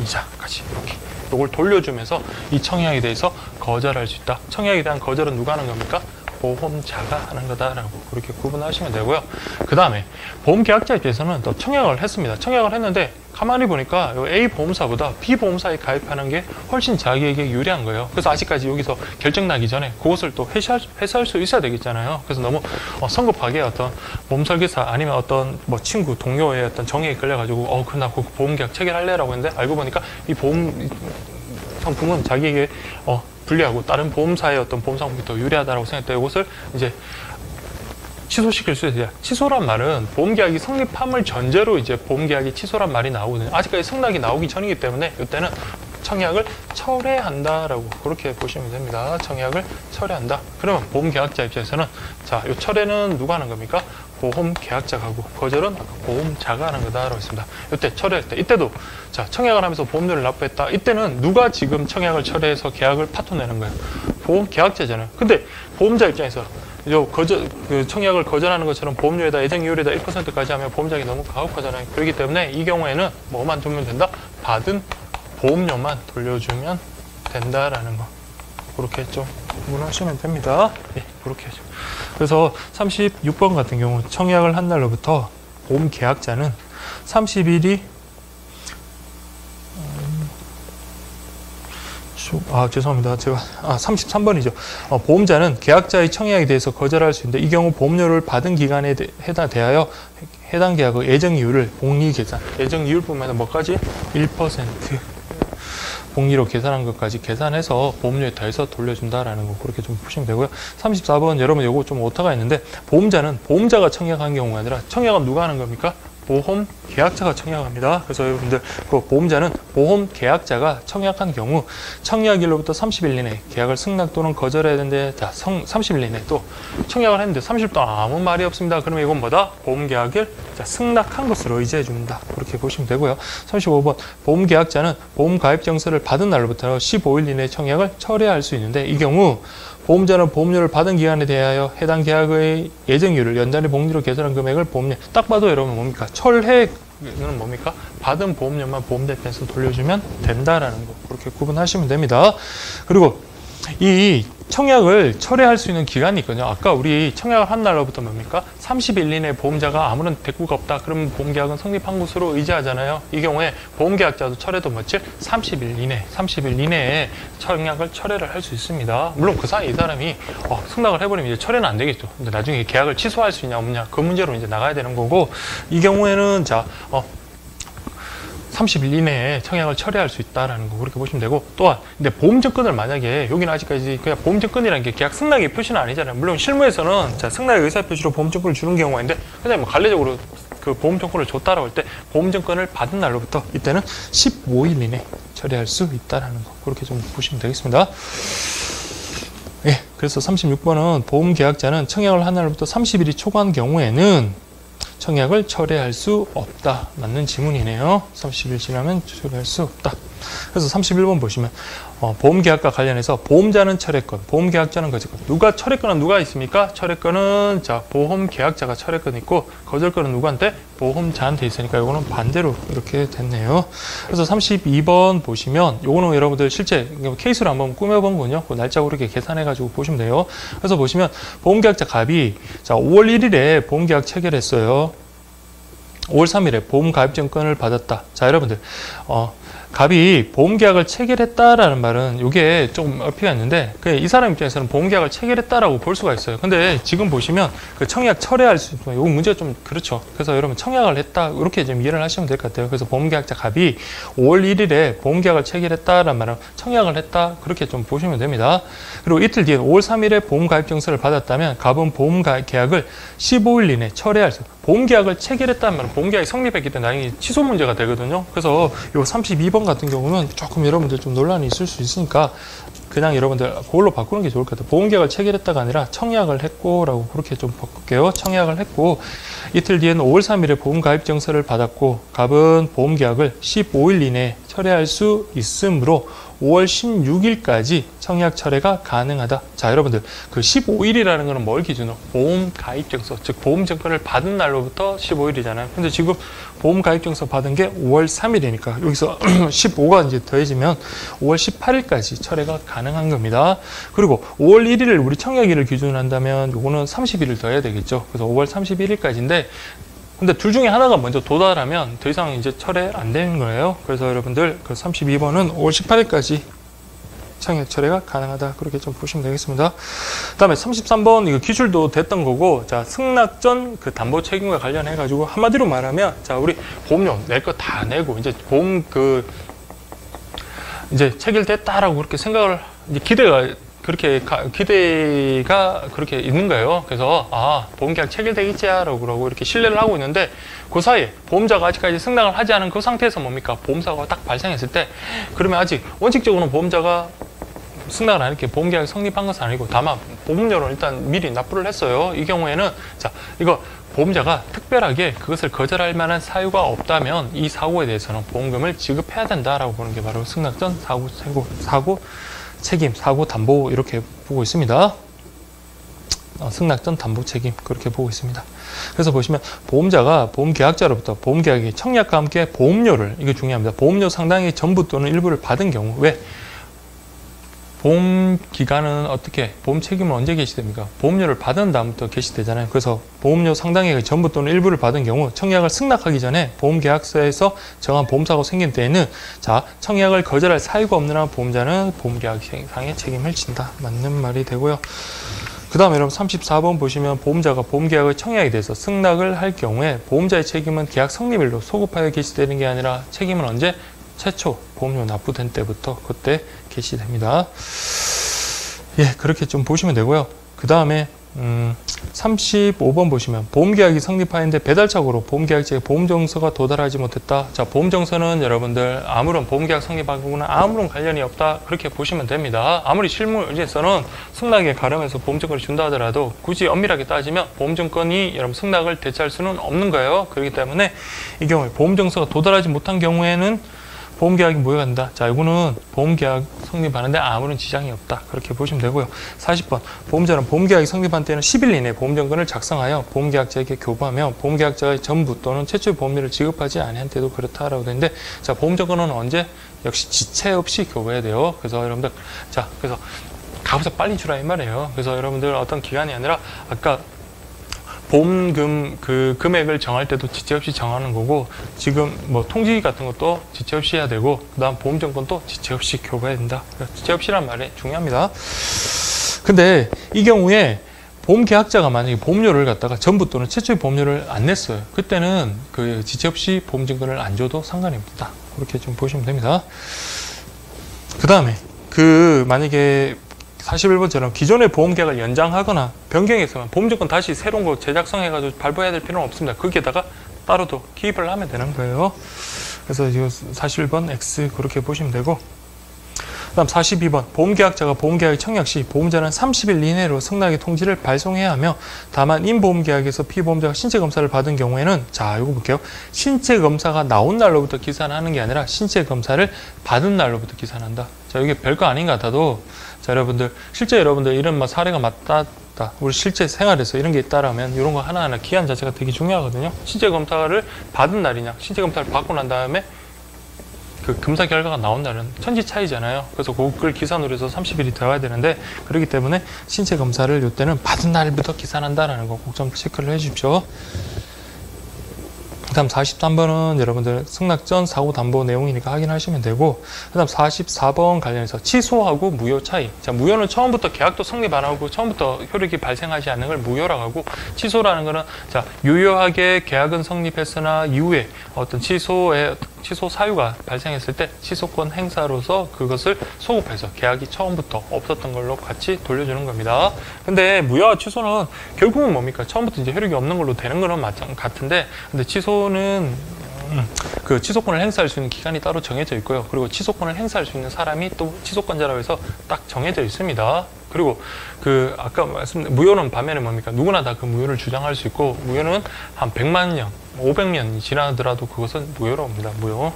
이자까지 이렇게 이걸 돌려주면서 이 청약에 대해서 거절할 수 있다. 청약에 대한 거절은 누가 하는 겁니까? 보험자가 하는 거다라고 그렇게 구분하시면 되고요. 그 다음에 보험계약자에 대해서는 또 청약을 했습니다. 청약을 했는데 가만히 보니까 A 보험사보다 B 보험사에 가입하는 게 훨씬 자기에게 유리한 거예요. 그래서 아직까지 여기서 결정 나기 전에 그것을 또 회수할 수 있어야 되겠잖아요. 그래서 너무 성급하게 어떤 보험 설계사 아니면 어떤 뭐 친구 동료의 어떤 정의에 끌려가지고 나 그 보험계약 체결할래라고 했는데 알고 보니까 이 보험 상품은 자기에게 불리하고 다른 보험사의 어떤 보험 상품이 더 유리하다고 생각했다. 이것을 이제 취소시킬 수 있어요. 취소란 말은 보험계약이 성립함을 전제로 이제 보험계약이 취소란 말이 나오거든요. 아직까지 승낙이 나오기 전이기 때문에 이때는 청약을 철회한다라고 그렇게 보시면 됩니다. 청약을 철회한다. 그러면 보험계약자 입장에서는 자, 이 철회는 누가 하는 겁니까? 보험계약자가 하고 거절은 아까 보험자가 하는 거다라고 했습니다. 이때 철회할 때 이때도 자, 청약을 하면서 보험료를 납부했다. 이때는 누가 지금 청약을 철회해서 계약을 파토내는 거예요? 보험계약자잖아요. 근데 보험자 입장에서 청약을 거절하는 것처럼 보험료에다 예정이율에다 1%까지 하면 보험자에게 너무 가혹하잖아요. 그렇기 때문에 이 경우에는 뭐만 주면 된다? 받은 보험료만 돌려주면 된다라는 거. 그렇게 좀 구분하시면 됩니다. 네, 그렇게 하죠. 그래서 36번 같은 경우 청약을 한 날로부터 보험 계약자는 30일이 죄송합니다. 제가 33번이죠. 보험자는 계약자의 청약에 대해서 거절할 수 있는데 이 경우 보험료를 받은 기간에 대하여 해당 계약의 예정이율을 복리 계산, 예정이율뿐만 아니라 뭐까지? 1% 복리로 계산한 것까지 계산해서 보험료에 더해서 돌려준다라는 거 그렇게 좀 보시면 되고요. 34번 여러분 요거 좀 오타가 있는데 보험자는 보험자가 청약한 경우가 아니라 청약은 누가 하는 겁니까? 보험 계약자가 청약합니다. 그래서 여러분들 그 보험자는 보험 계약자가 청약한 경우 청약일로부터 30일 이내 계약을 승낙 또는 거절해야 되는데 자 30일 이내 또 청약을 했는데 30일 동안 아무 말이 없습니다. 그러면 이건 뭐다? 보험 계약을 승낙한 것으로 의지해 줍니다. 그렇게 보시면 되고요. 35번 보험 계약자는 보험 가입 정서를 받은 날로부터 15일 이내 청약을 철회할 수 있는데 이 경우 보험자는 보험료를 받은 기간에 대하여 해당 계약의 예정이율을 연단위 복리로 계산한 금액을 보험료 딱 봐도 여러분 뭡니까? 철회는 뭡니까? 받은 보험료만 보험자 입장에서 돌려주면 된다라는 거 그렇게 구분하시면 됩니다. 그리고 이 청약을 철회할 수 있는 기간이 있거든요. 아까 우리 청약을 한 날로부터 뭡니까? 30일 이내에 보험자가 아무런 대꾸가 없다. 그러면 보험계약은 성립한 것으로 의지하잖아요. 이 경우에 보험계약자도 철회도 뭐지? 30일 이내에 청약을 철회를 할 수 있습니다. 물론 그 사이 이 사람이 승낙을 해버리면 이제 철회는 안 되겠죠. 근데 나중에 계약을 취소할 수 있냐 없냐 그 문제로 이제 나가야 되는 거고 이 경우에는 자 30일 이내에 청약을 철회할 수 있다라는 거 그렇게 보시면 되고 또한 근데 보험증권을 만약에 여기는 아직까지 그냥 보험증권이라는 게 계약 승낙의 표시는 아니잖아요. 물론 실무에서는 자 승낙의 의사표시로 보험증권을 주는 경우가 있는데 그냥 뭐 관례적으로 그 보험증권을 줬다라고 할 때 보험증권을 받은 날로부터 이때는 15일 이내 처리할 수 있다라는 거 그렇게 좀 보시면 되겠습니다. 예, 그래서 36번은 보험계약자는 청약을 한 날로부터 30일이 초과한 경우에는 청약을 철회할 수 없다. 맞는 지문이네요. 30일 지나면 철회할 수 없다. 그래서 31번 보시면 보험계약과 관련해서 보험자는 철회권, 보험계약자는 거절권. 누가 철회권은 누가 있습니까? 철회권은 자 보험계약자가 철회권 있고 거절권은 누구한테? 보험자한테 있으니까 이거는 반대로 이렇게 됐네요. 그래서 32번 보시면 요거는 여러분들 실제 케이스로 한번 꾸며본 거군요. 그 날짜 그렇게 계산해가지고 보시면 돼요. 그래서 보시면 보험계약자 갑이 자 5월 1일에 보험계약 체결했어요. 5월 3일에 보험가입증권을 받았다. 자 여러분들 갑이 보험계약을 체결했다라는 말은 이게 조금 어폐가 있는데 이 사람 입장에서는 보험계약을 체결했다라고 볼 수가 있어요. 근데 지금 보시면 그 청약 철회할 수 있는 이 문제가 좀 그렇죠. 그래서 여러분 청약을 했다 이렇게 좀 이해를 하시면 될 것 같아요. 그래서 보험계약자 갑이 5월 1일에 보험계약을 체결했다라는 말은 청약을 했다 그렇게 좀 보시면 됩니다. 그리고 이틀 뒤에 5월 3일에 보험가입증서를 받았다면 갑은 보험계약을 15일 이내 철회할 수 보험계약을 체결했다는 말은 보험계약이 성립했기 때문에 나중에 취소 문제가 되거든요. 그래서 이 32번 같은 경우는 조금 여러분들 좀 논란이 있을 수 있으니까 그냥 여러분들 그걸로 바꾸는 게 좋을 것 같아요. 보험계약을 체결했다가 아니라 청약을 했고 라고 그렇게 좀 바꿀게요. 청약을 했고 이틀 뒤에는 5월 3일에 보험가입증서를 받았고 갑은 보험계약을 15일 이내에 철회할 수 있으므로 5월 16일까지 청약 철회가 가능하다. 자, 여러분들 그 15일이라는 거는 뭘 기준으로? 보험 가입증서, 즉 보험 증권을 받은 날로부터 15일이잖아요. 근데 지금 보험 가입증서 받은 게 5월 3일이니까 여기서 15가 이제 더해지면 5월 18일까지 철회가 가능한 겁니다. 그리고 5월 1일을 우리 청약일을 기준으로 한다면 요거는 30일을 더해야 되겠죠. 그래서 5월 31일까지인데 근데 둘 중에 하나가 먼저 도달하면 더 이상 이제 철회 안 되는 거예요. 그래서 여러분들 그 32번은 5월 18일까지 청약 철회가 가능하다. 그렇게 좀 보시면 되겠습니다. 그다음에 33번 이거 기출도 됐던 거고, 자, 승낙 전 그 담보 책임과 관련해 가지고 한마디로 말하면, 자, 우리 보험료 낼 거 다 내고 이제 보험 그 이제 체결됐다라고 그렇게 생각을 이제 기대가 그렇게 있는 거예요. 그래서 보험계약 체결되겠지라고 그러고 이렇게 신뢰를 하고 있는데 그 사이에 보험자가 아직까지 승낙을 하지 않은 그 상태에서 뭡니까? 보험사고가 딱 발생했을 때 그러면 아직 원칙적으로는 보험자가 승낙을 안 했기에 보험계약이 성립한 것은 아니고 다만 보험료를 일단 미리 납부를 했어요. 이 경우에는 자, 이거 보험자가 특별하게 그것을 거절할 만한 사유가 없다면 이 사고에 대해서는 보험금을 지급해야 된다라고 보는 게 바로 승낙 전 사고 책임, 사고 담보 이렇게 보고 있습니다. 승낙 전 담보 책임 그렇게 보고 있습니다. 그래서 보시면 보험자가 보험계약자로부터 보험계약의 청약과 함께 보험료를, 이게 중요합니다. 보험료 상당의 전부 또는 일부를 받은 경우, 왜? 보험 기간은 어떻게, 보험 책임은 언제 개시됩니까? 보험료를 받은 다음부터 개시되잖아요. 그래서 보험료 상당의 전부 또는 일부를 받은 경우 청약을 승낙하기 전에 보험계약서에서 정한 보험사고 생긴 때에는 자, 청약을 거절할 사유가 없는 한 보험자는 보험계약상의 책임을 진다. 맞는 말이 되고요. 그 다음에 여러분 34번 보시면 보험자가 보험계약의 청약에 대해서 승낙을 할 경우에 보험자의 책임은 계약 성립일로 소급하여 개시되는 게 아니라 책임은 언제? 최초 보험료 납부된 때부터 그때 개시됩니다. 예, 그렇게 좀 보시면 되고요. 그 다음에 35번 보시면 보험계약이 성립하였는데 배달착오로 보험계약자의 보험정서가 도달하지 못했다. 자, 보험정서는 여러분들 아무런 보험계약 성립하고는 아무런 관련이 없다. 그렇게 보시면 됩니다. 아무리 실무에서는 승낙에 가름해서 보험증권을 준다 하더라도 굳이 엄밀하게 따지면 보험증권이 여러분 승낙을 대체할 수는 없는 거예요. 그렇기 때문에 이 경우에 보험정서가 도달하지 못한 경우에는 보험계약이 무효가 된다. 자, 이거는 보험계약 성립하는데 아무런 지장이 없다. 그렇게 보시면 되고요. 40번. 보험자는 보험계약이 성립한 때는 10일 이내에 보험증권을 작성하여 보험계약자에게 교부하며 보험계약자의 전부 또는 최초의 보험료를 지급하지 아니한 때도 그렇다라고 되는데, 자, 보험증권은 언제? 역시 지체 없이 교부해야 돼요. 그래서 여러분들, 자, 그래서 값을 빨리 주라 이 말이에요. 그래서 여러분들 어떤 기간이 아니라 아까 보험금 그 금액을 정할 때도 지체 없이 정하는 거고, 지금 뭐 통지 같은 것도 지체 없이 해야 되고, 그 다음 보험증권도 지체 없이 교부해야 된다. 지체 없이란 말이 중요합니다. 근데 이 경우에 보험계약자가 만약에 보험료를 갖다가 전부 또는 최초의 보험료를 안 냈어요. 그때는 그 지체 없이 보험증권을 안 줘도 상관이 없다. 그렇게 좀 보시면 됩니다. 그 다음에 그 만약에 41번처럼 기존의 보험계약을 연장하거나 변경해서만 보험증권 다시 새로운 거 제작성해가지고 발부해야 될 필요는 없습니다. 거기에다가 따로 더 기입을 하면 되는 거예요. 그래서 이거 41번 X 그렇게 보시면 되고, 그 다음 42번 보험계약자가 보험계약을 청약 시 보험자는 30일 이내로 승낙의 통지를 발송해야 하며, 다만 인보험계약에서 피보험자가 신체검사를 받은 경우에는, 자, 이거 볼게요. 신체검사가 나온 날로부터 기산하는 게 아니라 신체검사를 받은 날로부터 기산한다. 자, 이게 별거 아닌 것 같아도, 자, 여러분들 실제 여러분들 이런 뭐 사례가 맞다, 우리 실제 생활에서 이런 게 있다라면 이런 거 하나하나 기한 자체가 되게 중요하거든요. 신체검사를 받은 날이냐, 신체검사를 받고 난 다음에 그 검사 결과가 나온 날은 천지 차이잖아요. 그래서 그걸 기산으로 해서 30일이 들어가야 되는데, 그렇기 때문에 신체검사를 이때는 받은 날부터 기산한다라는 거 꼭 좀 체크를 해 주십시오. 그 다음 43번은 여러분들 승낙 전 사고 담보 내용이니까 확인하시면 되고, 그 다음 44번 관련해서 취소하고 무효 차이. 자, 무효는 처음부터 계약도 성립 안 하고 처음부터 효력이 발생하지 않는 걸 무효라고 하고, 취소라는 거는 자, 유효하게 계약은 성립했으나 이후에 어떤 취소 사유가 발생했을 때 취소권 행사로서 그것을 소급해서 계약이 처음부터 없었던 걸로 같이 돌려주는 겁니다. 근데 무효와 취소는 결국은 뭡니까? 처음부터 이제 효력이 없는 걸로 되는 거는 같은데, 근데 취소는 그 취소권을 행사할 수 있는 기간이 따로 정해져 있고요. 그리고 취소권을 행사할 수 있는 사람이 또 취소권자라고 해서 딱 정해져 있습니다. 그리고 그 아까 말씀드린 무효는 반면에 뭡니까? 누구나 다 그 무효를 주장할 수 있고, 무효는 한 100만 년, 500년이 지나더라도 그것은 무효로 옵니다. 무효.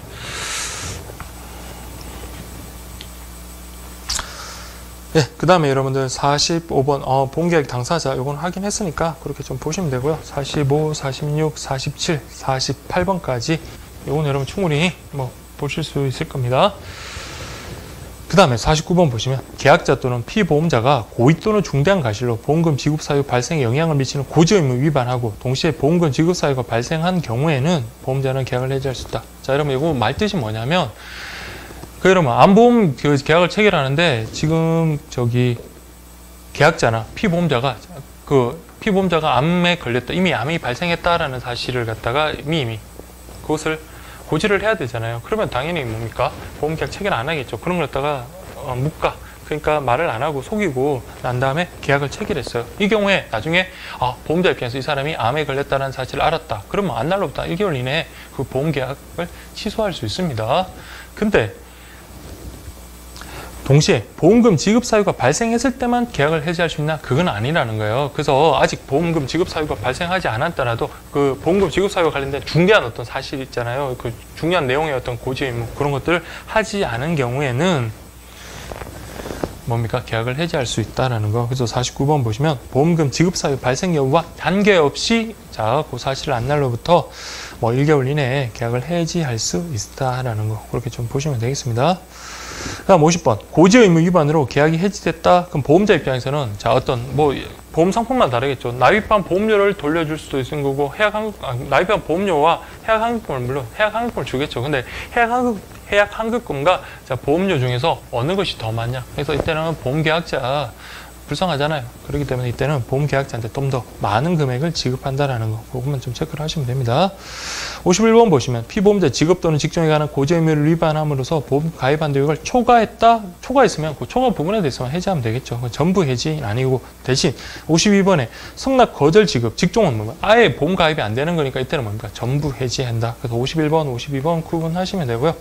예, 그 다음에 여러분들 45번 보험계약 당사자 요건 확인했으니까 그렇게 좀 보시면 되고요. 45, 46, 47, 48번까지 요건 여러분 충분히 뭐 보실 수 있을 겁니다. 그 다음에 49번 보시면 계약자 또는 피보험자가 고의 또는 중대한 과실로 보험금 지급 사유 발생에 영향을 미치는 고지 의무 위반하고 동시에 보험금 지급 사유가 발생한 경우에는 보험자는 계약을 해지할 수 있다. 자, 여러분 이거 말뜻이 뭐냐면 여러분 암보험 계약을 체결하는데 지금 계약자나 피보험자가 암에 걸렸다, 이미 암이 발생했다라는 사실을 갖다가 이미 그것을 고지를 해야 되잖아요. 그러면 당연히 뭡니까? 보험계약 체결 안 하겠죠. 그런 걸 갖다가 묵가, 그러니까 말을 안 하고 속이고 난 다음에 계약을 체결했어요. 이 경우에 나중에 보험자 입장에서 이 사람이 암에 걸렸다는 사실을 알았다. 그러면 안날로부터 1개월 이내에 그 보험계약을 취소할 수 있습니다. 근데 동시에 보험금 지급 사유가 발생했을 때만 계약을 해지할 수 있나? 그건 아니라는 거예요. 그래서 아직 보험금 지급 사유가 발생하지 않았더라도 그 보험금 지급 사유와 관련된 중대한 어떤 사실 있잖아요. 그 중요한 내용의 어떤 고지 의무 그런 것들을 하지 않은 경우에는 뭡니까? 계약을 해지할 수 있다라는 거. 그래서 49번 보시면 보험금 지급 사유 발생 여부와 관계없이 그 사실을 안 날로부터 1개월 이내에 계약을 해지할 수 있다라는 거. 그렇게 좀 보시면 되겠습니다. 다음 50번 고지 의무 위반으로 계약이 해지됐다. 그럼 보험자 입장에서는 보험 상품만 다르겠죠. 납입한 보험료를 돌려줄 수도 있는 거고 납입한 보험료와 해약환급금을 물론 해약환급금을 주겠죠. 근데 해약환급금과 보험료 중에서 어느 것이 더 많냐? 그래서 이때는 보험계약자 불쌍하잖아요. 그렇기 때문에 이때는 보험계약자한테 좀 더 많은 금액을 지급한다라는 거, 그것만 좀 체크를 하시면 됩니다. 51번 보시면 피보험자 직업 또는 직종에 관한 고지 의무를 위반함으로써 보험 가입 한도액을 초과했으면 그 초과 부분에 대해서만 해지하면 되겠죠. 전부 해지는 아니고 대신 52번에 성납 거절 지급, 직종은 뭡니까? 아예 보험 가입이 안 되는 거니까 이때는 뭡니까? 전부 해지한다. 그래서 51번, 52번 구분하시면 되고요.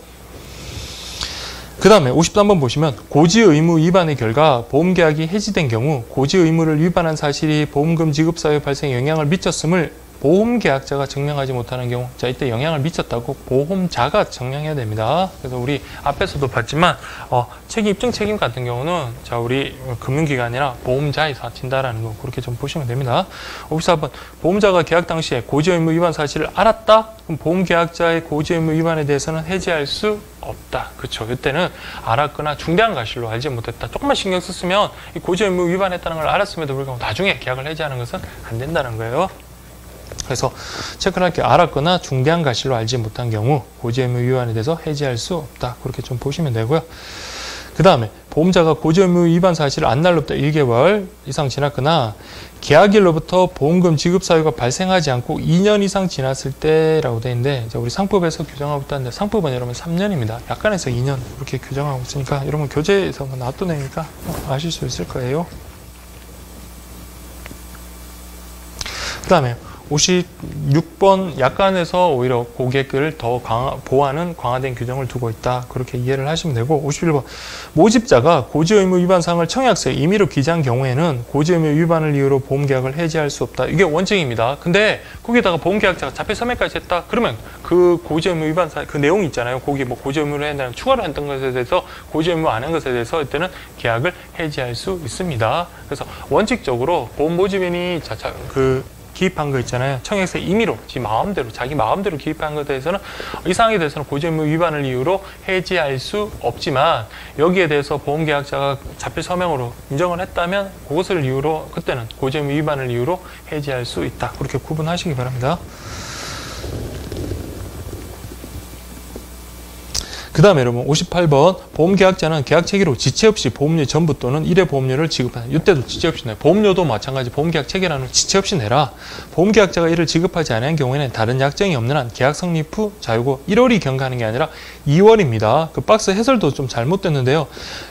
그 다음에 53번 보시면 고지 의무 위반의 결과 보험계약이 해지된 경우 고지 의무를 위반한 사실이 보험금 지급 사유 발생에 영향을 미쳤음을 보험계약자가 증명하지 못하는 경우, 자 이때 영향을 미쳤다고 보험자가 증명해야 됩니다. 그래서 우리 앞에서도 봤지만 입증 책임 같은 경우는 우리 금융기관이나 보험자에서 진다라는 거 그렇게 좀 보시면 됩니다. 54번 보험자가 계약 당시에 고지 의무 위반 사실을 알았다? 그럼 보험계약자의 고지 의무 위반에 대해서는 해지할 수 없다. 그렇죠. 이때는 알았거나 중대한 과실로 알지 못했다. 조금만 신경 썼으면 이 고지 의무 위반했다는 걸 알았음에도 불구하고 나중에 계약을 해지하는 것은 안 된다는 거예요. 그래서 체크를 할게요. 알았거나 중대한 과실로 알지 못한 경우 고지 의무 위반에 대해서 해지할 수 없다. 그렇게 좀 보시면 되고요. 그 다음에 보험자가 고지 의무 위반 사실을 안 날로부터 1개월 이상 지났거나 계약일로부터 보험금 지급 사유가 발생하지 않고 2년 이상 지났을 때라고 되어 있는데 우리 상법에서 규정하고 있다는데 상법은 여러분 3년입니다. 약관에서 2년 그렇게 규정하고 있으니까 여러분 교재에서 놔둬 내니까 아실 수 있을 거예요. 그 다음에 56번 약관에서 오히려 고객을 더 보호하는 강화된 규정을 두고 있다. 그렇게 이해를 하시면 되고 51번 모집자가 고지 의무 위반 사항을 청약서에 임의로 기재한 경우에는 고지 의무 위반을 이유로 보험계약을 해지할 수 없다. 이게 원칙입니다. 근데 거기다가 보험계약자가 자폐 서명까지 했다. 그러면 그 고지 의무 위반 사항 그 내용이 있잖아요. 거기 고지 의무를 했다는 추가로 했던 것에 대해서 고지 의무 안 한 것에 대해서 이때는 계약을 해지할 수 있습니다. 그래서 원칙적으로 보험 모집인이 기입한 거 있잖아요. 청약서에 임의로 자기 마음대로 기입한 것에 대해서는 이 사항에 대해서는 고지 의무 위반을 이유로 해지할 수 없지만 여기에 대해서 보험계약자가 자필 서명으로 인정을 했다면 그것을 이유로 그때는 고지 의무 위반을 이유로 해지할 수 있다. 그렇게 구분하시기 바랍니다. 그 다음에 여러분 58번 보험계약자는 계약 체계로 지체 없이 보험료 전부 또는 1회 보험료를 지급한다. 이때도 지체 없이 내. 보험료도 마찬가지 보험계약 체계라는 지체 없이 내라. 보험계약자가 이를 지급하지 않은 경우에는 다른 약정이 없는 한 계약 성립 후 자유고 1월이 경과하는 게 아니라 2월입니다. 그 박스 해설도 좀 잘못됐는데요.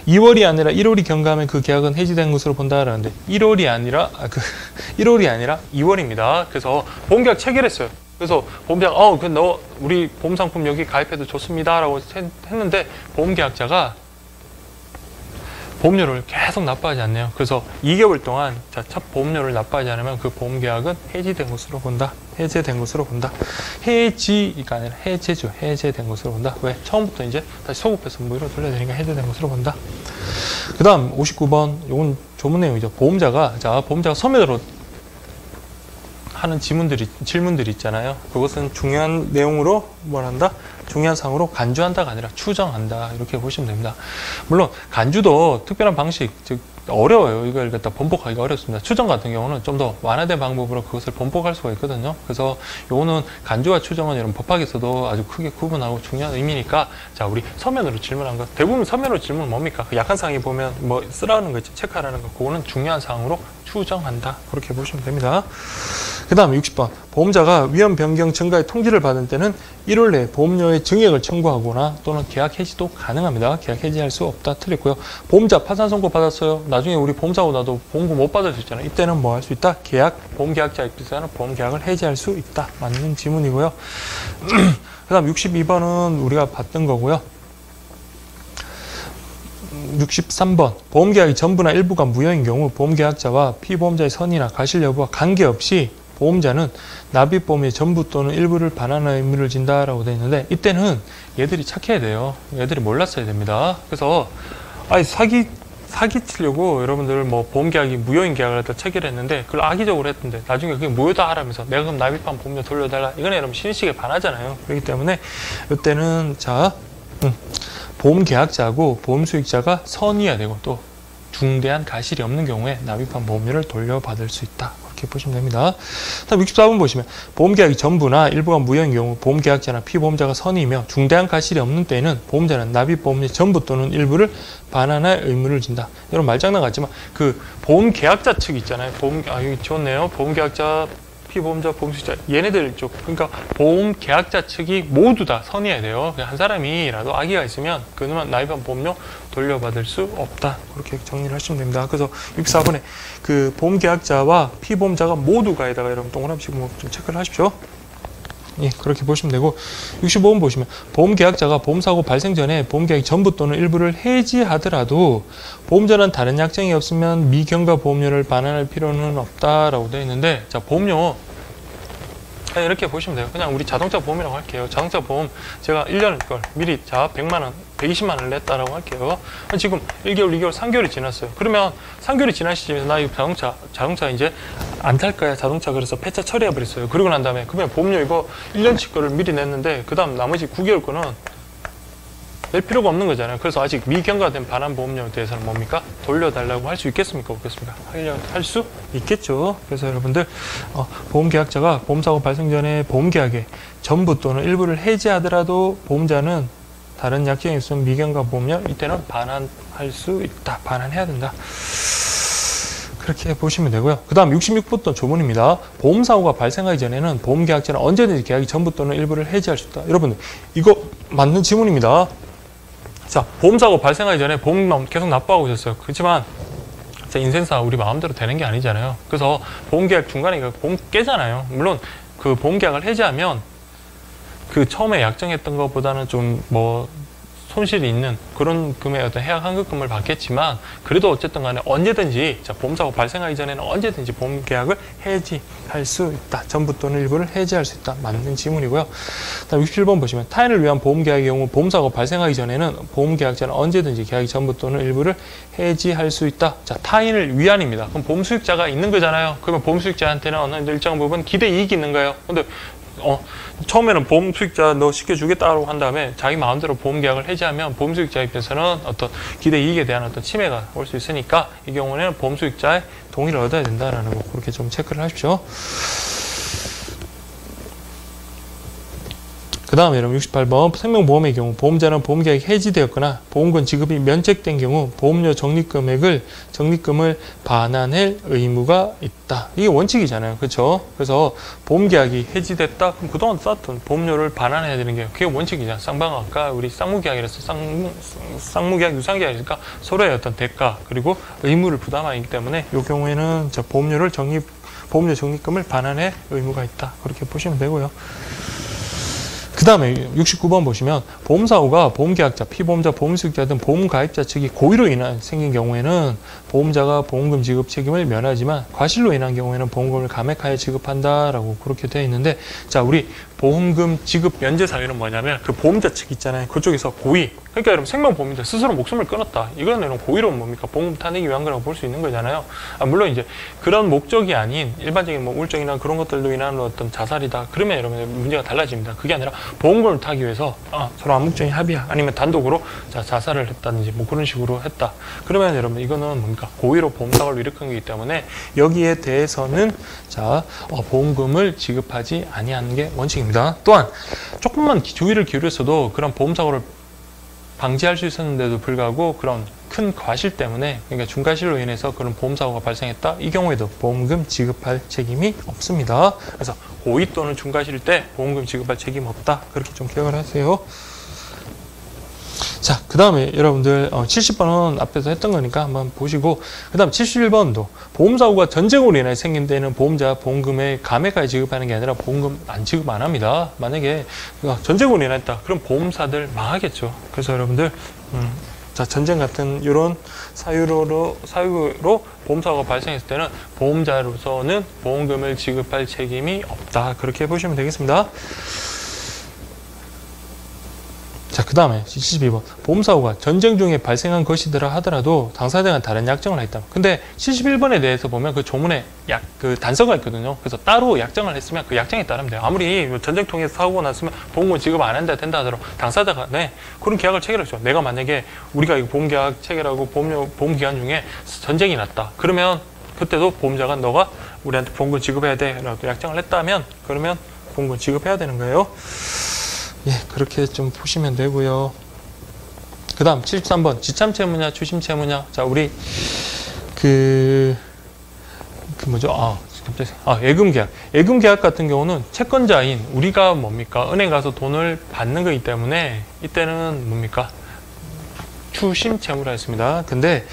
2월이 아니라 1월이 경과하면 그 계약은 해지된 것으로 본다라는데 1월이 아니라 2월입니다. 그래서 보험계약 체결했어요. 그래서 보험자가 너 우리 보험상품 여기 가입해도 좋습니다 라고 했는데 보험계약자가 보험료를 계속 납부하지 않네요. 그래서 2개월 동안 첫 보험료를 납부하지 않으면 그 보험계약은 해지된 것으로 본다. 해제된 것으로 본다. 해지가 아니라 해제된 것으로 본다. 왜? 처음부터 이제 다시 소급해서 무효로 돌려야 되니까 해제된 것으로 본다. 그 다음 59번, 이건 조문 내용이죠. 보험자가 서면으로 하는 질문들이 있잖아요. 그것은 중요한 내용으로 중요한 사항으로 간주한다가 아니라 추정한다. 이렇게 보시면 됩니다. 물론 간주도 특별한 방식, 즉 어려워요. 이걸 갖다 번복하기가 어렵습니다. 추정 같은 경우는 좀 더 완화된 방법으로 그것을 번복할 수가 있거든요. 그래서 요거는 간주와 추정은 이런 법학에서도 아주 크게 구분하고 중요한 의미니까, 자, 우리 서면으로 질문한 것, 대부분 서면으로 질문은 뭡니까? 그 약한 사항이 보면 뭐 쓰라는 거 있죠. 체크하라는 거. 그거는 중요한 사항으로 추정한다. 그렇게 보시면 됩니다. 그 다음에 60번. 보험자가 위험 변경 증가의 통지를 받은 때는 1월 내에 보험료의 증액을 청구하거나 또는 계약 해지도 가능합니다. 계약 해지할 수 없다. 틀렸고요. 보험자 파산 선고 받았어요. 나중에 우리 보험사고 나도 보험금 못 받을 수 있잖아요. 이때는 뭐 할 수 있다? 보험계약자 입장에서는 보험계약을 해지할 수 있다. 맞는 지문이고요. 그 다음 62번은 우리가 봤던 거고요. 63번. 보험계약이 전부나 일부가 무효인 경우 보험계약자와 피보험자의 선의나 과실 여부와 관계없이 보험자는 납입보험의 전부 또는 일부를 반환할 의무를 진다라고 되어 있는데, 이때는 얘들이 착해야 돼요. 얘들이 몰랐어야 됩니다. 그래서 사기치려고 여러분들 뭐 보험계약이 무효인 계약을 갖다 체결했는데 그걸 악의적으로 했던데 나중에 그게 무효다 하라면서 내가 그럼 납입한 보험료 돌려달라, 이건 여러분 신의식에 반하잖아요. 그렇기 때문에 이때는 보험계약자하고 보험수익자가 선의해야 되고 또 중대한 과실이 없는 경우에 납입한 보험료를 돌려받을 수 있다. 이렇게 보시면 됩니다. 다음 64번 보시면 보험계약이 전부나 일부가 무효인 경우 보험계약자나 피보험자가 선의이며 중대한 과실이 없는 때에는 보험자는 납입보험료 전부 또는 일부를 반환할 의무를 진다. 여러분 말장난 같지만 그 보험계약자 측 있잖아요. 여기 좋네요. 보험계약자, 피보험자, 보험수익자, 얘네들 쪽, 그러니까 보험계약자 측이 모두 다 선의해야 돼요. 한 사람이라도 악의가 있으면 그놈은 납입한 보험료 돌려받을 수 없다. 그렇게 정리를 하시면 됩니다. 그래서 64번에 그 보험계약자와 피보험자가 모두가에다가 여러분 동그라미씩 좀 체크를 하십시오. 예, 그렇게 보시면 되고, 65번 보시면 보험계약자가 보험사고 발생 전에 보험계약 전부 또는 일부를 해지하더라도 보험자는 다른 약정이 없으면 미경과 보험료를 반환할 필요는 없다라고 되어 있는데, 자, 보험료 이렇게 보시면 돼요. 그냥 우리 자동차 보험이라고 할게요. 자동차 보험 제가 1년 걸 미리 100만 원, 120만 원을 냈다라고 할게요. 지금 1개월, 2개월, 3개월이 지났어요. 그러면 3개월이 지난 시점에서 나 이 자동차 이제 안 탈 거야. 자동차 그래서 폐차 처리해 버렸어요. 그러고 난 다음에 그러면 보험료 이거 1년치 거를 미리 냈는데 그다음 나머지 9개월 거는 낼 필요가 없는 거잖아요. 그래서 아직 미경과된 반환 보험료에 대해서는 뭡니까? 돌려달라고 할 수 있겠습니까? 없겠습니까? 할 수 있겠죠. 그래서 여러분들 보험계약자가 보험사고 발생 전에 보험계약에 전부 또는 일부를 해지하더라도 보험자는 다른 약정이 있으면 미경과 보험료 이때는 반환할 수 있다. 반환해야 된다. 그렇게 보시면 되고요. 그 다음 66번 조문입니다. 보험사고가 발생하기 전에는 보험계약자는 언제든지 계약이 전부 또는 일부를 해지할 수 있다. 여러분들 이거 맞는 지문입니다. 자, 보험사고 발생하기 전에 보험금 계속 납부하고 있었어요. 그렇지만 인생사 우리 마음대로 되는 게 아니잖아요. 그래서 보험계약 중간에 보험 깨잖아요. 물론 그 보험계약을 해지하면 그 처음에 약정했던 것보다는 좀 손실이 있는 그런 금액의 어떤 해약 환급금을 받겠지만 그래도 어쨌든 간에 언제든지 보험사고 발생하기 전에는 언제든지 보험계약을 해지할 수 있다. 전부 또는 일부를 해지할 수 있다. 맞는 지문이고요. 다음 67번 보시면 타인을 위한 보험계약의 경우 보험사고 발생하기 전에는 보험계약자는 언제든지 계약이 전부 또는 일부를 해지할 수 있다. 자, 타인을 위한입니다. 그럼 보험수익자가 있는 거잖아요. 그러면 보험수익자한테는 어느 일정 부분 기대 이익이 있는 거예요. 근데 처음에는 보험수익자 너 시켜주겠다고 한 다음에 자기 마음대로 보험계약을 해지하면 보험수익자 입장에서는 어떤 기대 이익에 대한 어떤 침해가 올 수 있으니까 이 경우에는 보험수익자의 동의를 얻어야 된다라는 거 그렇게 좀 체크를 하십시오. 그 다음에 여러분 68번 생명보험의 경우 보험자는 보험계약이 해지되었거나 보험금 지급이 면책된 경우 보험료 적립금을 반환할 의무가 있다. 이게 원칙이잖아요. 그렇죠? 그래서 보험계약이 해지됐다. 그럼 그동안 쌓았던 보험료를 반환해야 되는 게 그게 원칙이잖아요. 아까 우리 쌍무계약이라서 쌍무계약, 유상계약이니까 서로의 어떤 대가 그리고 의무를 부담하기 때문에 이 경우에는 보험료 적립금을 반환할 의무가 있다. 그렇게 보시면 되고요. 그 다음에 69번 보시면 보험사고가 보험계약자, 피보험자, 보험수익자 등 보험가입자 측이 고의로 인한 생긴 경우에는 보험자가 보험금 지급 책임을 면하지만 과실로 인한 경우에는 보험금을 감액하여 지급한다라고 그렇게 되어 있는데, 자, 우리 보험금 지급 면제 사유는 뭐냐면 그 보험자 측 있잖아요. 그쪽에서 고의, 그러니까 여러분 생명보험인데 스스로 목숨을 끊었다. 이거는 여러분 고의로운 뭡니까? 보험금 타내기 위한 거라고 볼 수 있는 거잖아요. 물론 이제 그런 목적이 아닌 일반적인 뭐 우울증이나 그런 것들로 인한 어떤 자살이다. 그러면 여러분 문제가 달라집니다. 그게 아니라 보험금을 타기 위해서 서로 암묵적인 합의야. 아니면 단독으로 자살을 했다든지 뭐 그런 식으로 했다. 그러면 여러분 이거는 뭡니까? 고의로 보험사고를 일으킨 거기 때문에 여기에 대해서는 보험금을 지급하지 아니하는 게 원칙입니다. 또한 조금만 주의를 기울였어도 그런 보험사고를 방지할 수 있었는데도 불구하고 그런 큰 과실 때문에, 그러니까 중과실로 인해서 그런 보험사고가 발생했다. 이 경우에도 보험금 지급할 책임이 없습니다. 그래서 고의 또는 중과실 때 보험금 지급할 책임 없다. 그렇게 좀 기억을 하세요. 자, 그 다음에 여러분들 70번은 앞에서 했던 거니까 한번 보시고, 그 다음 71번도 보험사고가 전쟁으로 인해 생긴 데는 보험자 보험금의 감액까지 지급하는 게 아니라 보험금 지급 안 합니다. 만약에 전쟁으로 인했다. 그럼 보험사들 망하겠죠. 그래서 여러분들 자, 전쟁 같은 이런 사유로 보험사고가 발생했을 때는 보험자로서는 보험금을 지급할 책임이 없다. 그렇게 보시면 되겠습니다. 자, 그 다음에 72번. 보험사고가 전쟁 중에 발생한 것이더라 하더라도 당사자가 다른 약정을 했다. 근데 71번에 대해서 보면 그 조문에 그 단서가 있거든요. 그래서 따로 약정을 했으면 그 약정에 따르면 돼요. 아무리 전쟁 통해서 사고가 났으면 보험금 지급 안 한다 된다 하더라도 당사자가 그런 계약을 체결했죠. 내가 만약에 우리가 이거 보험계약 체결하고 보험기간 중에 전쟁이 났다. 그러면 그때도 보험자가 너가 우리한테 보험금 지급해야 돼 라고 약정을 했다면 그러면 보험금 지급해야 되는 거예요. 예, 그렇게 좀 보시면 되고요. 그 다음 73번 지참채무냐 추심채무냐. 자, 우리 예금계약. 예금계약 같은 경우는 채권자인 우리가 뭡니까? 은행 가서 돈을 받는 거기 때문에 이때는 뭡니까? 추심채무라 했습니다. 근데